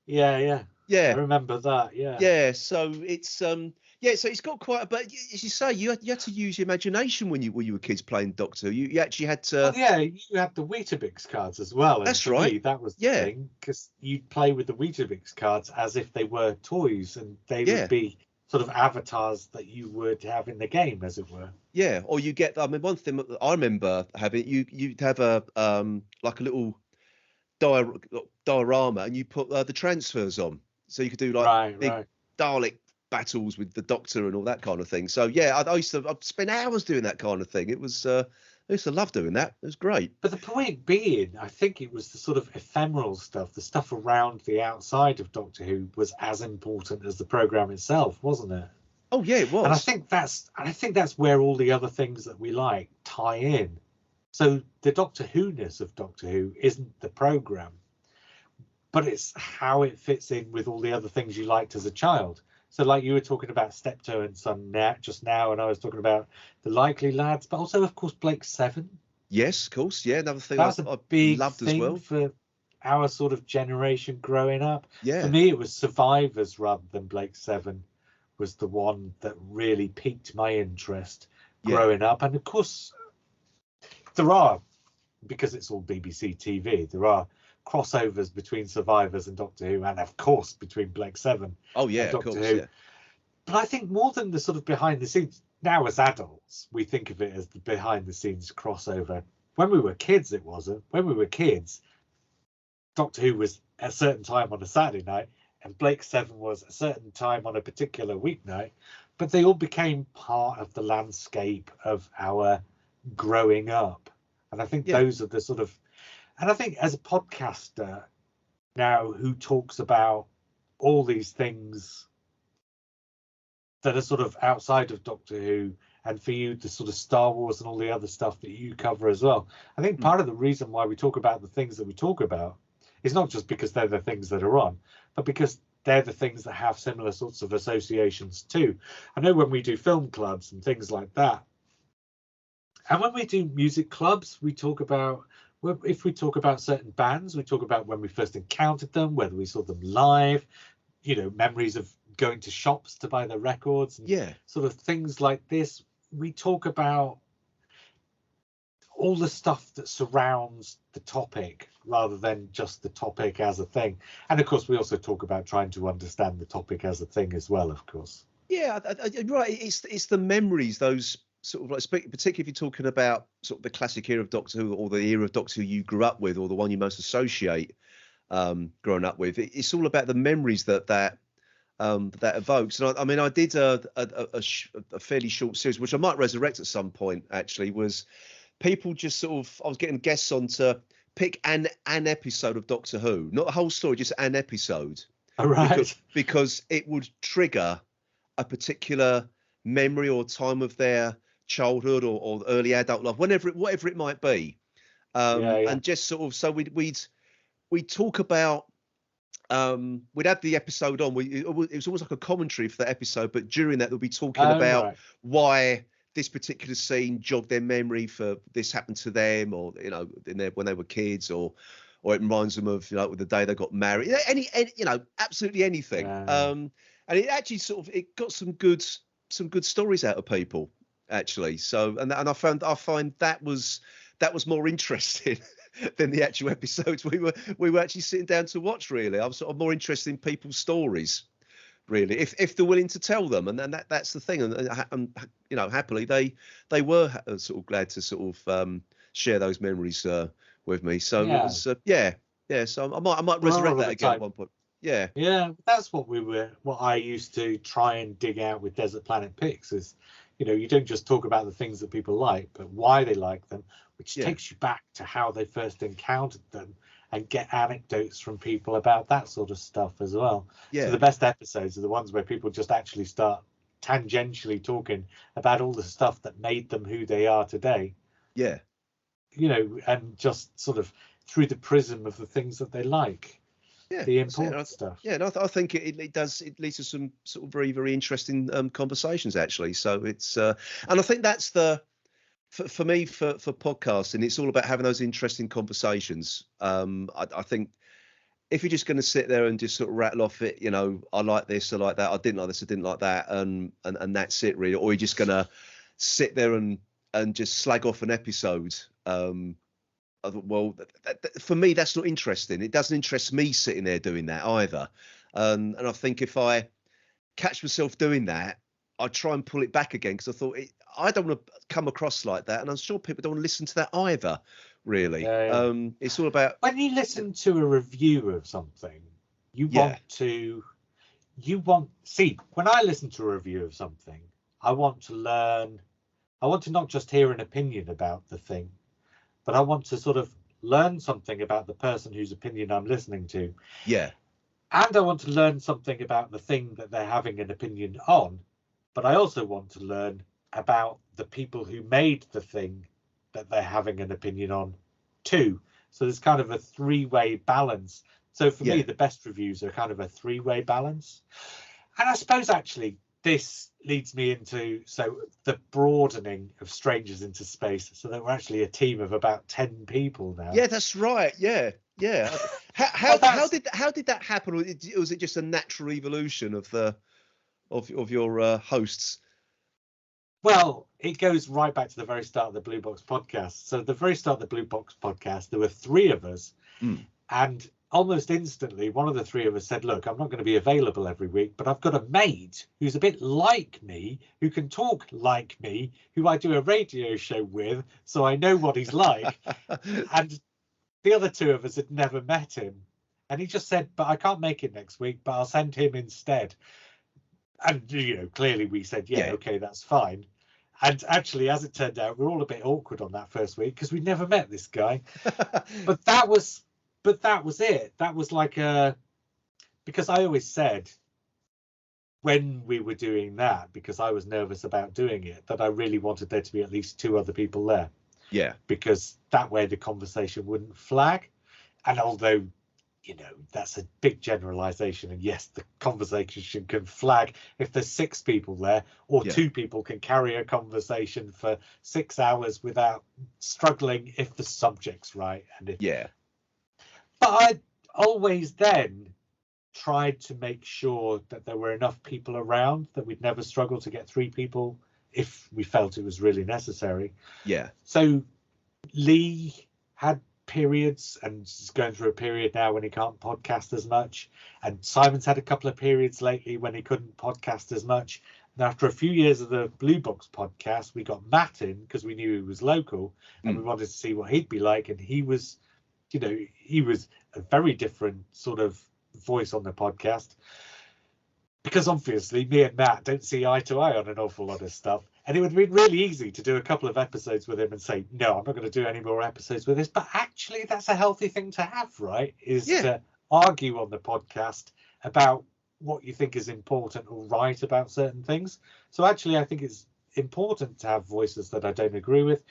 Yeah. I remember that. Yeah.
Yeah. So it's so it's got quite a. But as you say, you had to use your imagination when you were kids playing Doctor Who. You actually had to.
Well, you had the Weetabix cards as well.
That's right.
Me, that was the thing, because you'd play with the Weetabix cards as if they were toys, and they would be sort of avatars that you would have in the game, as it were.
Yeah, or you get. I mean, one thing I remember having, you'd have a like a little diorama, and you put the transfers on, so you could do like big Dalek battles with the Doctor and all that kind of thing. So yeah, I'd spend hours doing that kind of thing. It was I used to love doing that. It was great.
But the point being, I think it was the sort of ephemeral stuff, the stuff around the outside of Doctor Who was as important as the program itself, wasn't it?
Oh yeah, it was.
And I think that's where all the other things that we like tie in. So the Doctor Who-ness of Doctor Who isn't the program, but it's how it fits in with all the other things you liked as a child. So like you were talking about Steptoe and Son just now, and I was talking about the Likely Lads, but also, of course, Blake Seven.
Yes, of course. Yeah, another thing
That's
I
a big
loved
thing
as well.
for our sort of generation growing up.
Yeah.
For me, it was Survivors rather than Blake Seven was the one that really piqued my interest growing up. And of course, there are, because it's all BBC TV, there are crossovers between Survivors and Doctor Who, and of course between Blake Seven and Doctor Who. Yeah. But I think more than the sort of behind the scenes, now as adults we think of it as the behind the scenes crossover. When we were kids it wasn't. When we were kids, Doctor Who was a certain time on a Saturday night and Blake Seven was a certain time on a particular weeknight, but they all became part of the landscape of our growing up. And I think those are the sort of, and I think as a podcaster now who talks about all these things that are sort of outside of Doctor Who, and for you, the sort of Star Wars and all the other stuff that you cover as well, I think part of the reason why we talk about the things that we talk about is not just because they're the things that are on, but because they're the things that have similar sorts of associations too. I know when we do film clubs and things like that, and when we do music clubs, we talk about, if we talk about certain bands, we talk about when we first encountered them, whether we saw them live, you know, memories of going to shops to buy their records, and sort of things like this. We talk about all the stuff that surrounds the topic rather than just the topic as a thing. And of course, we also talk about trying to understand the topic as a thing as well, of course.
Yeah, right. It's the memories, those sort of like, particularly if you're talking about sort of the classic era of Doctor Who, or the era of Doctor Who you grew up with, or the one you most associate growing up with. It's all about the memories that evokes. And I mean, I did a fairly short series, which I might resurrect at some point. Actually, was people just sort of, I was getting guests on to pick an episode of Doctor Who, not the whole story, just an episode.
All right.
Because it would trigger a particular memory or time of their childhood or early adult life, whatever it might be. And just sort of, so we'd talk about, we'd have the episode on. It was almost like a commentary for the episode, but during that they'll be talking about why this particular scene jogged their memory for this happened to them, or you know, when they were kids, or it reminds them of, you know, the day they got married. Any you know, absolutely anything. And it actually sort of, it got some good stories out of people actually. So and I find that was more interesting than the actual episodes we were actually sitting down to watch. Really, I was sort of more interested in people's stories really, if they're willing to tell them, and then that's the thing, and you know, happily they were sort of glad to sort of share those memories with me. So it was yeah. So I might resurrect that again at one point. Yeah.
Yeah, that's what I used to try and dig out with Desert Planet Picks is, you know, you don't just talk about the things that people like, but why they like them, which takes you back to how they first encountered them and get anecdotes from people about that sort of stuff as well.
Yeah.
So the best episodes are the ones where people just actually start tangentially talking about all the stuff that made them who they are today.
Yeah.
You know, and just sort of through the prism of the things that they like.
Yeah,
the important stuff.
Yeah, and I think it leads to some sort of very, very interesting conversations actually. So it's and I think that's for me for podcasting, it's all about having those interesting conversations. I think if you're just going to sit there and just sort of rattle off it, you know, I like this, I like that, I didn't like this, I didn't like that, and that's it really, or you're just going to sit there and just slag off an episode. Well, for me, that's not interesting. It doesn't interest me sitting there doing that either. And I think if I catch myself doing that, I try and pull it back again because I thought I don't want to come across like that, and I'm sure people don't want to listen to that either. Really, it's all about
when you listen to a review of something, when I listen to a review of something, I want to learn. I want to not just hear an opinion about the thing, but I want to sort of learn something about the person whose opinion I'm listening to.
Yeah.
And I want to learn something about the thing that they're having an opinion on. But I also want to learn about the people who made the thing that they're having an opinion on too. So there's kind of a three-way balance. So for me, the best reviews are kind of a three-way balance. And I suppose actually this leads me into the broadening of Strangers into Space, so that we're actually a team of about 10 people now.
Yeah, that's right. Yeah. How did that happen? Or was it just a natural evolution of your hosts?
Well, it goes right back to the very start of the Blue Box podcast. So at the very start of the Blue Box podcast, there were 3 of us, and almost instantly, one of the 3 of us said, look, I'm not going to be available every week, but I've got a mate who's a bit like me, who can talk like me, who I do a radio show with, so I know what he's like. And the other 2 of us had never met him. And he just said, but I can't make it next week, but I'll send him instead. And, you know, clearly we said, okay, that's fine. And actually, as it turned out, we're all a bit awkward on that first week because we'd never met this guy. But that was it. That was like because I always said when we were doing that, because I was nervous about doing it, that I really wanted there to be at least 2 other people there.
Yeah.
Because that way the conversation wouldn't flag. And although, you know, that's a big generalization, and yes, the conversation can flag if there's 6 people there, or 2 people can carry a conversation for 6 hours without struggling if the subject's right. And but I always then tried to make sure that there were enough people around that we'd never struggle to get 3 people if we felt it was really necessary.
Yeah.
So Lee had periods and is going through a period now when he can't podcast as much, and Simon's had a couple of periods lately when he couldn't podcast as much. And after a few years of the Blue Box podcast, we got Matt in because we knew he was local and we wanted to see what he'd be like, and he was, you know, he was a very different sort of voice on the podcast, because obviously me and Matt don't see eye to eye on an awful lot of stuff. And it would have been really easy to do a couple of episodes with him and say, no, I'm not going to do any more episodes with this. But actually, that's a healthy thing to have, right? Is to argue on the podcast about what you think is important or right about certain things. So actually, I think it's important to have voices that I don't agree with.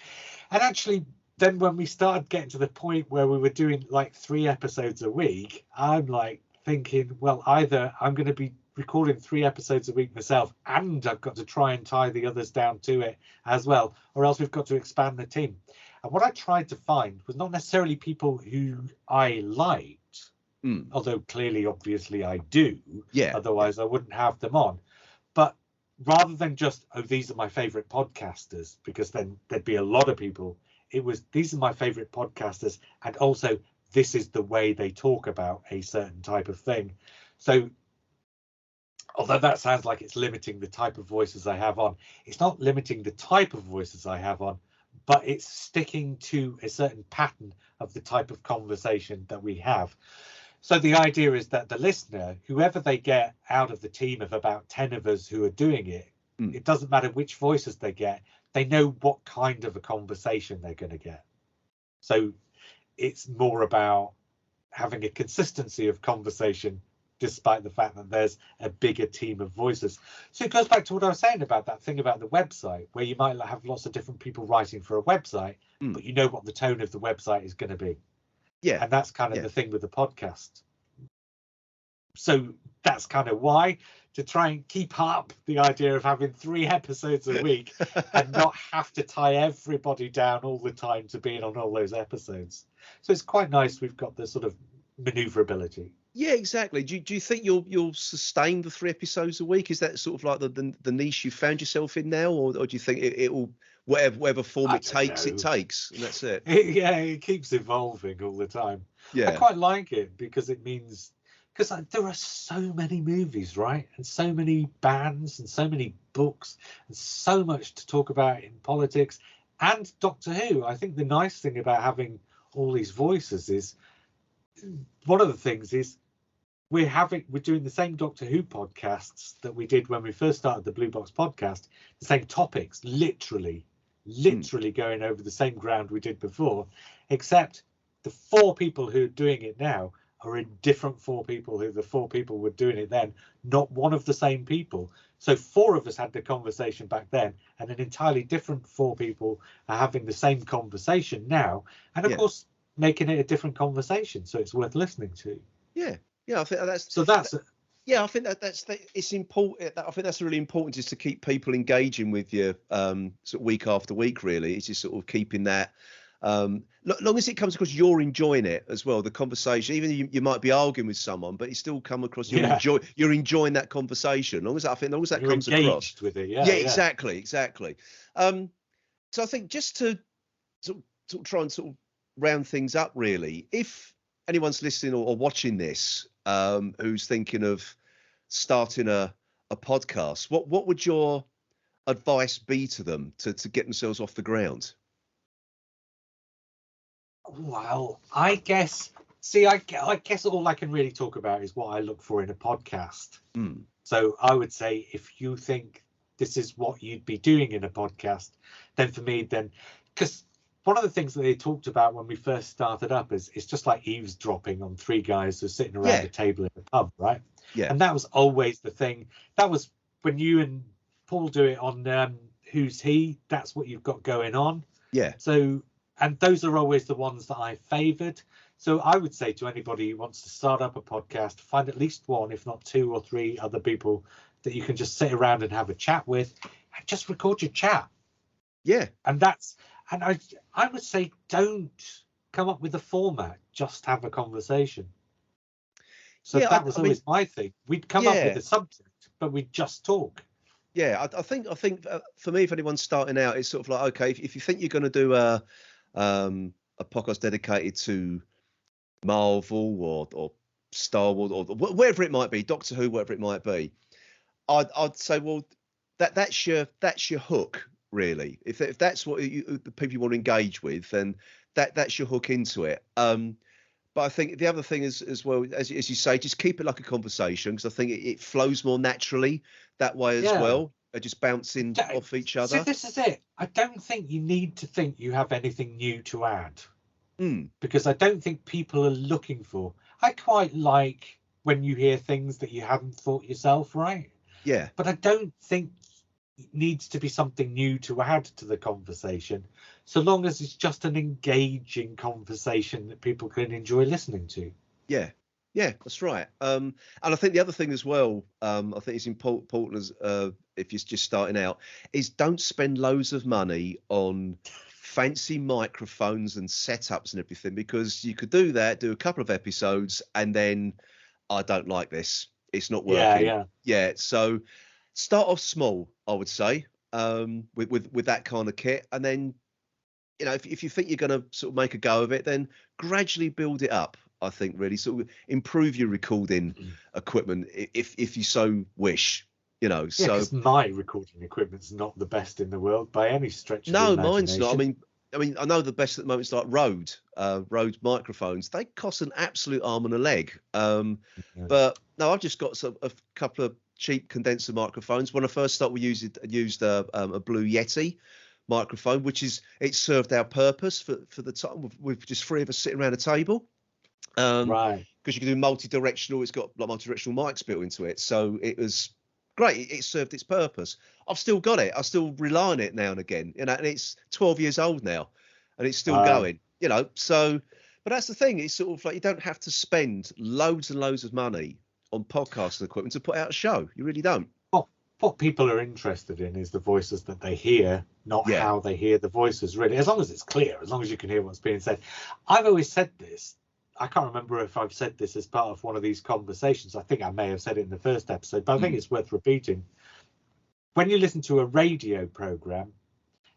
And actually, then when we started getting to the point where we were doing like 3 episodes a week, I'm like thinking, well, either I'm going to be recording 3 episodes a week myself and I've got to try and tie the others down to it as well, or else we've got to expand the team. And what I tried to find was not necessarily people who I liked, although clearly obviously I do, otherwise I wouldn't have them on, but rather than just, oh, these are my favorite podcasters, because then there'd be a lot of people. It was, these are my favorite podcasters, and also this is the way they talk about a certain type of thing. So Although that sounds like it's limiting the type of voices I have on. It's not limiting the type of voices I have on, but it's sticking to a certain pattern of the type of conversation that we have. So the idea is that the listener, whoever they get out of the team of about 10 of us who are doing it, it doesn't matter which voices they get, they know what kind of a conversation they're going to get. So it's more about having a consistency of conversation, despite the fact that there's a bigger team of voices. So it goes back to what I was saying about that thing about the website, where you might have lots of different people writing for a website, but you know what the tone of the website is going to be.
Yeah.
And that's kind of the thing with the podcast. So that's kind of why, to try and keep up the idea of having 3 episodes a week and not have to tie everybody down all the time to being on all those episodes. So it's quite nice we've got this sort of maneuverability.
Yeah, exactly. Do you think you'll sustain the 3 episodes a week? Is that sort of like the niche you found yourself in now, or do you think it will, whatever form it takes, and that's it?
It keeps evolving all the time.
Yeah,
I quite like it because it means, because there are so many movies, right, and so many bands and so many books and so much to talk about in politics and Doctor Who. I think the nice thing about having all these voices is, one of the things is we're doing the same Doctor Who podcasts that we did when we first started the Blue Box podcast, the same topics, literally going over the same ground we did before, except the 4 people who are doing it now are a different 4 people who the 4 people were doing it then, not one of the same people. So 4 of us had the conversation back then, and an entirely different 4 people are having the same conversation now, and of course making it a different conversation, so it's worth listening to.
Yeah, I think that's I think that's it's important. I think that's really important, is to keep people engaging with you sort of week after week. Really, it's just sort of keeping that, long as it comes across you're enjoying it as well, the conversation. Even you might be arguing with someone, but you still come across you're enjoying that conversation. Long as that
you're
comes
across with it.
Exactly. So I think, just to sort of try and sort of round things up, really, if anyone's listening or watching this, who's thinking of starting a podcast, what would your advice be to them to get themselves off the ground?
Well, I guess all I can really talk about is what I look for in a podcast. So I would say, if you think this is what you'd be doing in a podcast, then for me, because one of the things that they talked about when we first started up is it's just like eavesdropping on 3 guys who are sitting around a table in a pub, right? Yeah. And that was always the thing. That was when you and Paul do it on Who's He. That's what you've got going on. Yeah. So, and those are always the ones that I favoured. So I would say to anybody who wants to start up a podcast, find at least 1, if not 2 or 3 other people that you can just sit around and have a chat with, and just record your chat. Yeah. And I would say, don't come up with a format, just have a conversation. So that was always my thing. We'd come up with a subject, but we'd just talk.
Yeah, I think for me, if anyone's starting out, it's sort of like, okay, if you think you're going to do a podcast dedicated to Marvel or Star Wars or whatever it might be, Doctor Who, whatever it might be, I'd say, well, that's your hook, really. If that's what the people you want to engage with, then that's your hook into it. But I think the other thing is, as well, as you say, just keep it like a conversation, because I think it flows more naturally that way as well. They're just bouncing off each other.
So this is it. I don't think you need to think you have anything new to add, because I don't think people are looking for. I quite like when you hear things that you haven't thought yourself, right? Yeah. But I don't think it needs to be something new to add to the conversation, so long as it's just an engaging conversation that people can enjoy listening to. Yeah, that's right. And I think the other thing as well, I think it's important as if you're just starting out, is don't spend loads of money on fancy microphones and setups and everything, because you could do a couple of episodes and then, I don't like this, it's not working. Yeah. So start off small, I would say, with that kind of kit, and then, if you think you're going to sort of make a go of it, then gradually build it up.
I think, really sort of improve your recording equipment if you so wish. You know,
Yeah,
so
because my recording equipment's not the best in the world by any stretch of the
no,
imagination.
mine's not. I mean, I know the best at the moment is like Rode microphones. They cost an absolute arm and a leg. But no, I've just got a couple of cheap condenser microphones. When I first started, we used a Blue Yeti microphone, it served our purpose for the time with just three of us sitting around a table.
Right.
Because you can do multi-directional. It's got like multi-directional mics built into it, so it was great. It served its purpose. I've still got it. I still rely on it now and again. You know, and it's 12 years old now, and it's still going. You know, so. But that's the thing. It's sort of like you don't have to spend loads and loads of money on podcasting equipment to put out a show. You really don't.
What people are interested in is the voices that they hear, not how they hear the voices, really. As long as it's clear, as long as you can hear what's being said. I've always said this. I can't remember if I've said this as part of one of these conversations. I think I may have said it in the first episode, but I think it's worth repeating. When you listen to a radio program,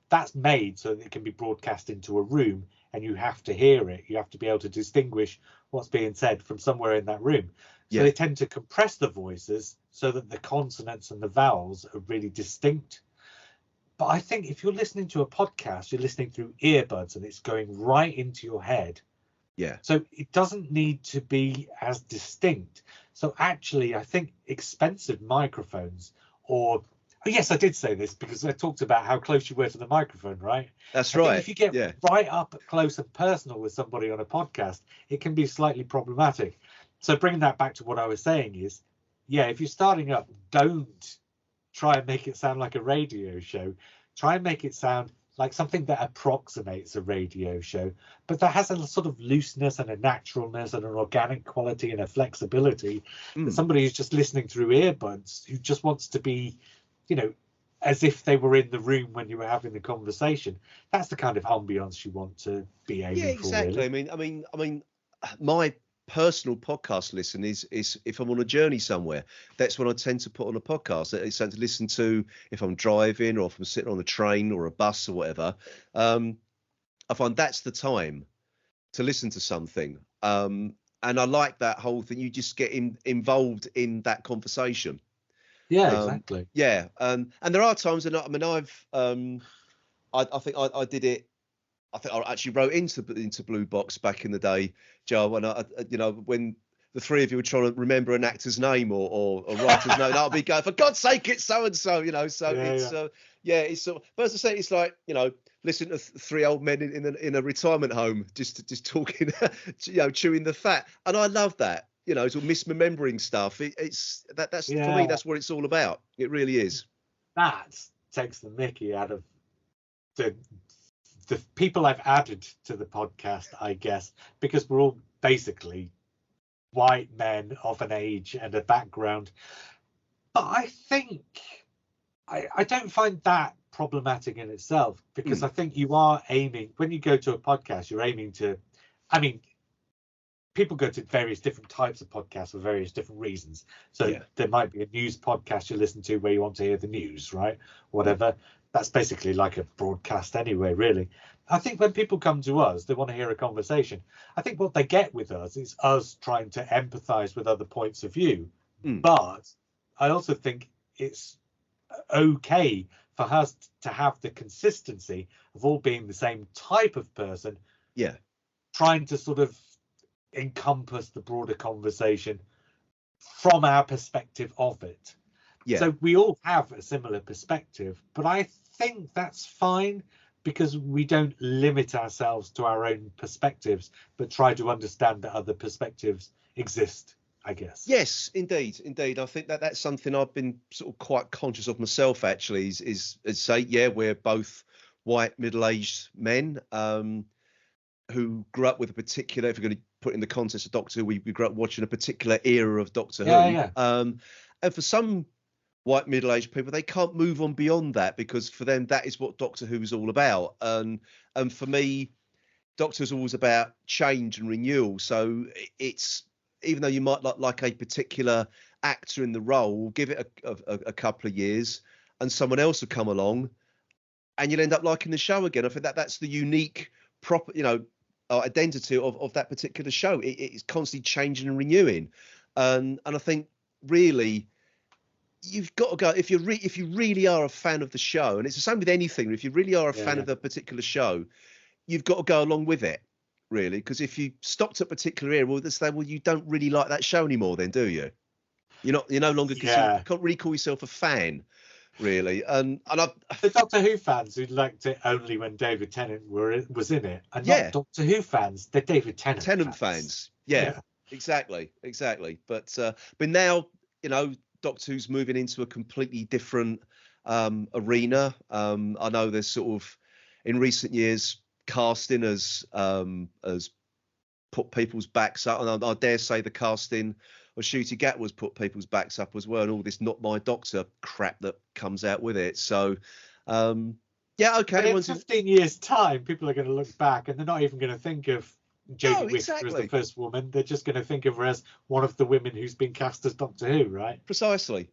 that's made so that it can be broadcast into a room and you have to hear it. You have to be able to distinguish what's being said from somewhere in that room. So they tend to compress the voices so that the consonants and the vowels are really distinct. But I think if you're listening to a podcast, you're listening through earbuds and it's going right into your head.
Yeah.
So it doesn't need to be as distinct. So actually, I think expensive microphones yes, I did say this because I talked about how close you were to the microphone, right?
That's
I
right.
think if you get right up close and personal with somebody on a podcast, it can be slightly problematic. So bringing that back to what I was saying is, if you're starting up, don't try and make it sound like a radio show. Try and make it sound like something that approximates a radio show, but that has a sort of looseness and a naturalness and an organic quality and a flexibility that somebody who's just listening through earbuds, who just wants to be, as if they were in the room when you were having the conversation. That's the kind of ambience you want to be aiming for.
Yeah, exactly.
Really.
I mean, my personal podcast listen is if I'm on a journey somewhere. That's when I tend to put on a podcast. It's something to listen to if I'm driving or if I'm sitting on a train or a bus or whatever. I find that's the time to listen to something. And I like that whole thing. You just get involved in that conversation.
Yeah, exactly.
Yeah, and there are times, and I mean, I think I did it. I think I actually wrote into Blue Box back in the day, Joe, when when the three of you were trying to remember an actor's name or a writer's name, I'll be going, for God's sake, it's so and so, So it's sort of, but as I say, it's like, listen to three old men in a retirement home just talking, chewing the fat, and I love that. Sort of misremembering stuff. That's for me. That's what it's all about. It really is.
That takes the mickey out of the people I've added to the podcast, I guess, because we're all basically white men of an age and a background. But I think I don't find that problematic in itself, because I think you are aiming, when you go to a podcast, you're aiming to, people go to various different types of podcasts for various different reasons. So there might be a news podcast you listen to where you want to hear the news, right? Whatever. That's basically like a broadcast anyway, really. I think when people come to us, they want to hear a conversation. I think what they get with us is us trying to empathize with other points of view. But I also think it's okay for us to have the consistency of all being the same type of person.
Yeah.
Trying to sort of encompass the broader conversation from our perspective of it. Yeah. So we all have a similar perspective, but I think that's fine, because we don't limit ourselves to our own perspectives, but try to understand that other perspectives exist, I guess.
Yes, indeed. I think that's something I've been sort of quite conscious of myself, actually, is say, we're both white middle-aged men who grew up with a particular, if you're going to put in the context of Doctor Who, we grew up watching a particular era of Doctor Who. And for some white middle-aged people, they can't move on beyond that, because for them that is what Doctor Who is all about. And for me, Doctor Who's always about change and renewal. So it's, even though you might like a particular actor in the role, give it a couple of years and someone else will come along and you'll end up liking the show again. I think that's the unique proper, identity of that particular show. It's constantly changing and renewing, and I think really you've got to go if you really are a fan of the show, and it's the same with anything. If you really are a fan of a particular show, you've got to go along with it, really, because if you stopped at a particular era, well, they say, well, you don't really like that show anymore, then, do you? You're no longer, because you can't really call yourself a fan, really. And
the Doctor Who fans who liked it only when David Tennant was in it, and not Doctor Who fans, they're David Tennant fans.
Yeah, exactly. But now, Doctor Who's moving into a completely different arena. I know there's sort of in recent years casting has put people's backs up, and I dare say the casting of Ncuti Gatwa's put people's backs up as well, and all this "Not My Doctor" crap that comes out with it. So okay.
But in 15 years' time, people are going to look back and they're not even going to think of Jodie Whittaker as the first woman. They're just going to think of her as one of the women who's been cast as Doctor Who, right?
Precisely.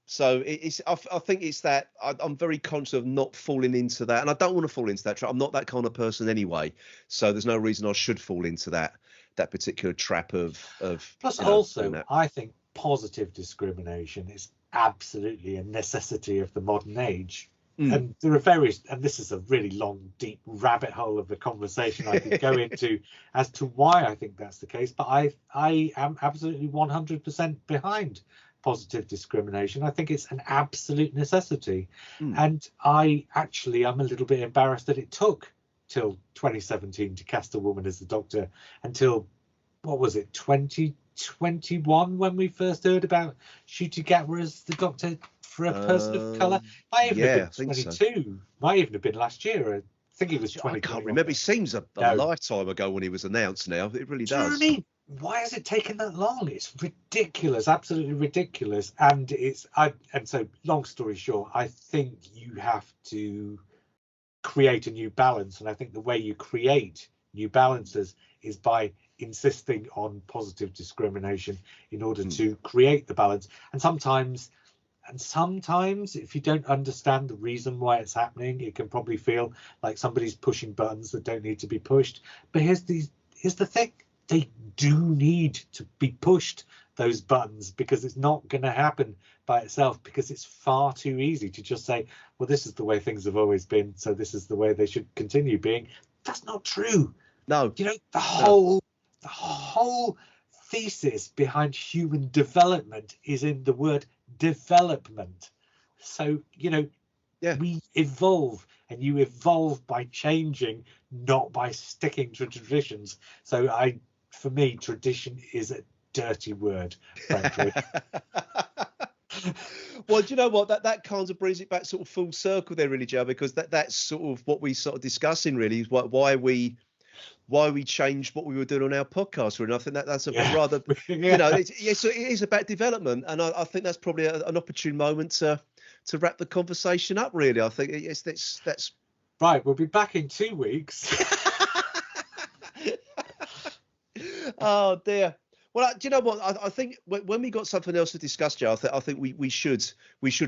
So I think it's that I'm very conscious of not falling into that, and I don't want to fall into that trap. I'm not that kind of person anyway, so there's no reason I should fall into that particular trap of.
Plus, also, I think positive discrimination is absolutely a necessity of the modern age. And there are various, and this is a really long, deep rabbit hole of the conversation I could go into as to why I think that's the case. But I am absolutely 100% behind positive discrimination. I think it's an absolute necessity. And I'm a little bit embarrassed that it took till 2017 to cast a woman as the Doctor, until, what was it, 2021 when we first heard about Ncuti Gatwa as the Doctor for a person of colour. Might even have been 22. So. Might even have been last year. I think it was 20.
I can't remember. It seems a lifetime ago when he was announced now. It really does.
Do you know what I mean? Why has it taken that long? It's ridiculous, absolutely ridiculous. And so long story short, I think you have to create a new balance. And I think the way you create new balances is by insisting on positive discrimination in order to create the balance. And sometimes if you don't understand the reason why it's happening, it can probably feel like somebody's pushing buttons that don't need to be pushed. But here's the thing: they do need to be pushed, those buttons, because it's not going to happen by itself, because it's far too easy to just say, well, this is the way things have always been, so this is the way they should continue being. That's not true.
No.
The whole thesis behind human development is in the word development. So we evolve, and you evolve by changing, not by sticking to traditions. So for me, tradition is a dirty word, frankly.
Well, do you know what, that kind of brings it back sort of full circle there, really, Joe, because that's sort of what we sort of discussing, really, is why we changed what we were doing on our podcast. And I think that's a rather, it is about development. And I think that's probably an opportune moment to wrap the conversation up, really. I think that's
right. We'll be back in 2 weeks.
Oh, dear. Well, do you know what? I think when we got something else to discuss, Joe, I think we should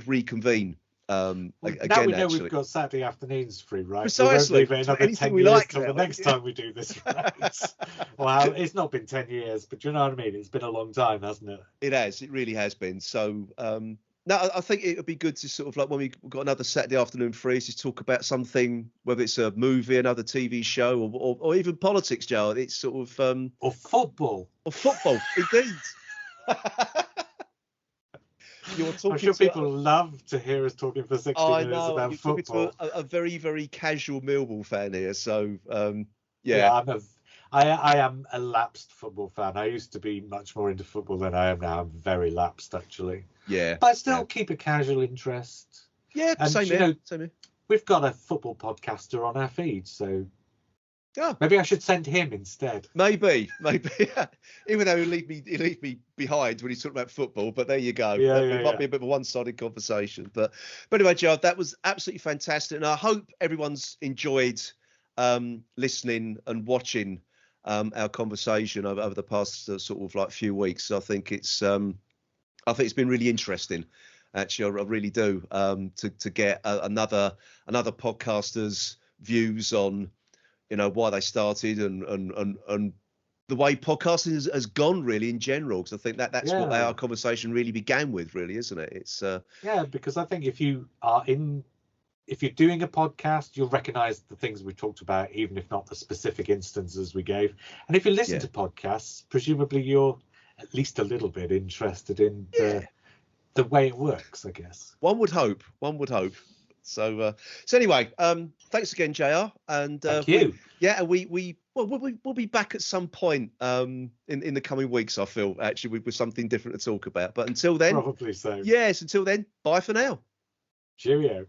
reconvene. Again,
now we know
actually.
We've got Saturday afternoons free, right?
Precisely.
We won't leave it another 10 years till the next time we do this. Right? Well, it's not been 10 years, but you know what I mean? It's been a long time, hasn't it?
It has. It really has been. So, no, I think it would be good to sort of, like, when we've got another Saturday afternoon free, to talk about something, whether it's a movie, another TV show, or even politics, Joe. It's sort of...
or football.
Or football, indeed.
I'm sure people love to hear us talking for 60 minutes about football.
To a very, very casual Millwall fan here. So,
I am a lapsed football fan. I used to be much more into football than I am now. I'm very lapsed, actually.
Yeah.
But I still keep a casual interest.
Yeah, and same here.
We've got a football podcaster on our feed, so
yeah,
maybe I should send him instead.
Maybe. Even though he'll leave me behind when he's talking about football, but there you go. It might be a bit of a one-sided conversation. But anyway, Joe, that was absolutely fantastic, and I hope everyone's enjoyed listening and watching our conversation over the past sort of like few weeks. I think it's been really interesting. Actually, I really do. To get another podcaster's views on you know, why they started and the way podcasting has gone really in general, because I think that's what our conversation really began with, really, isn't it? It's
because I think if you're doing a podcast, you'll recognize the things we talked about, even if not the specific instances we gave. And if you listen to podcasts, presumably you're at least a little bit interested in the way it works, I guess.
One would hope. So anyway, thanks again, JR. And
thank you.
We'll be back at some point in the coming weeks, I feel, actually, with something different to talk about. But until then,
probably so.
Yes, until then, bye for now.
Cheerio.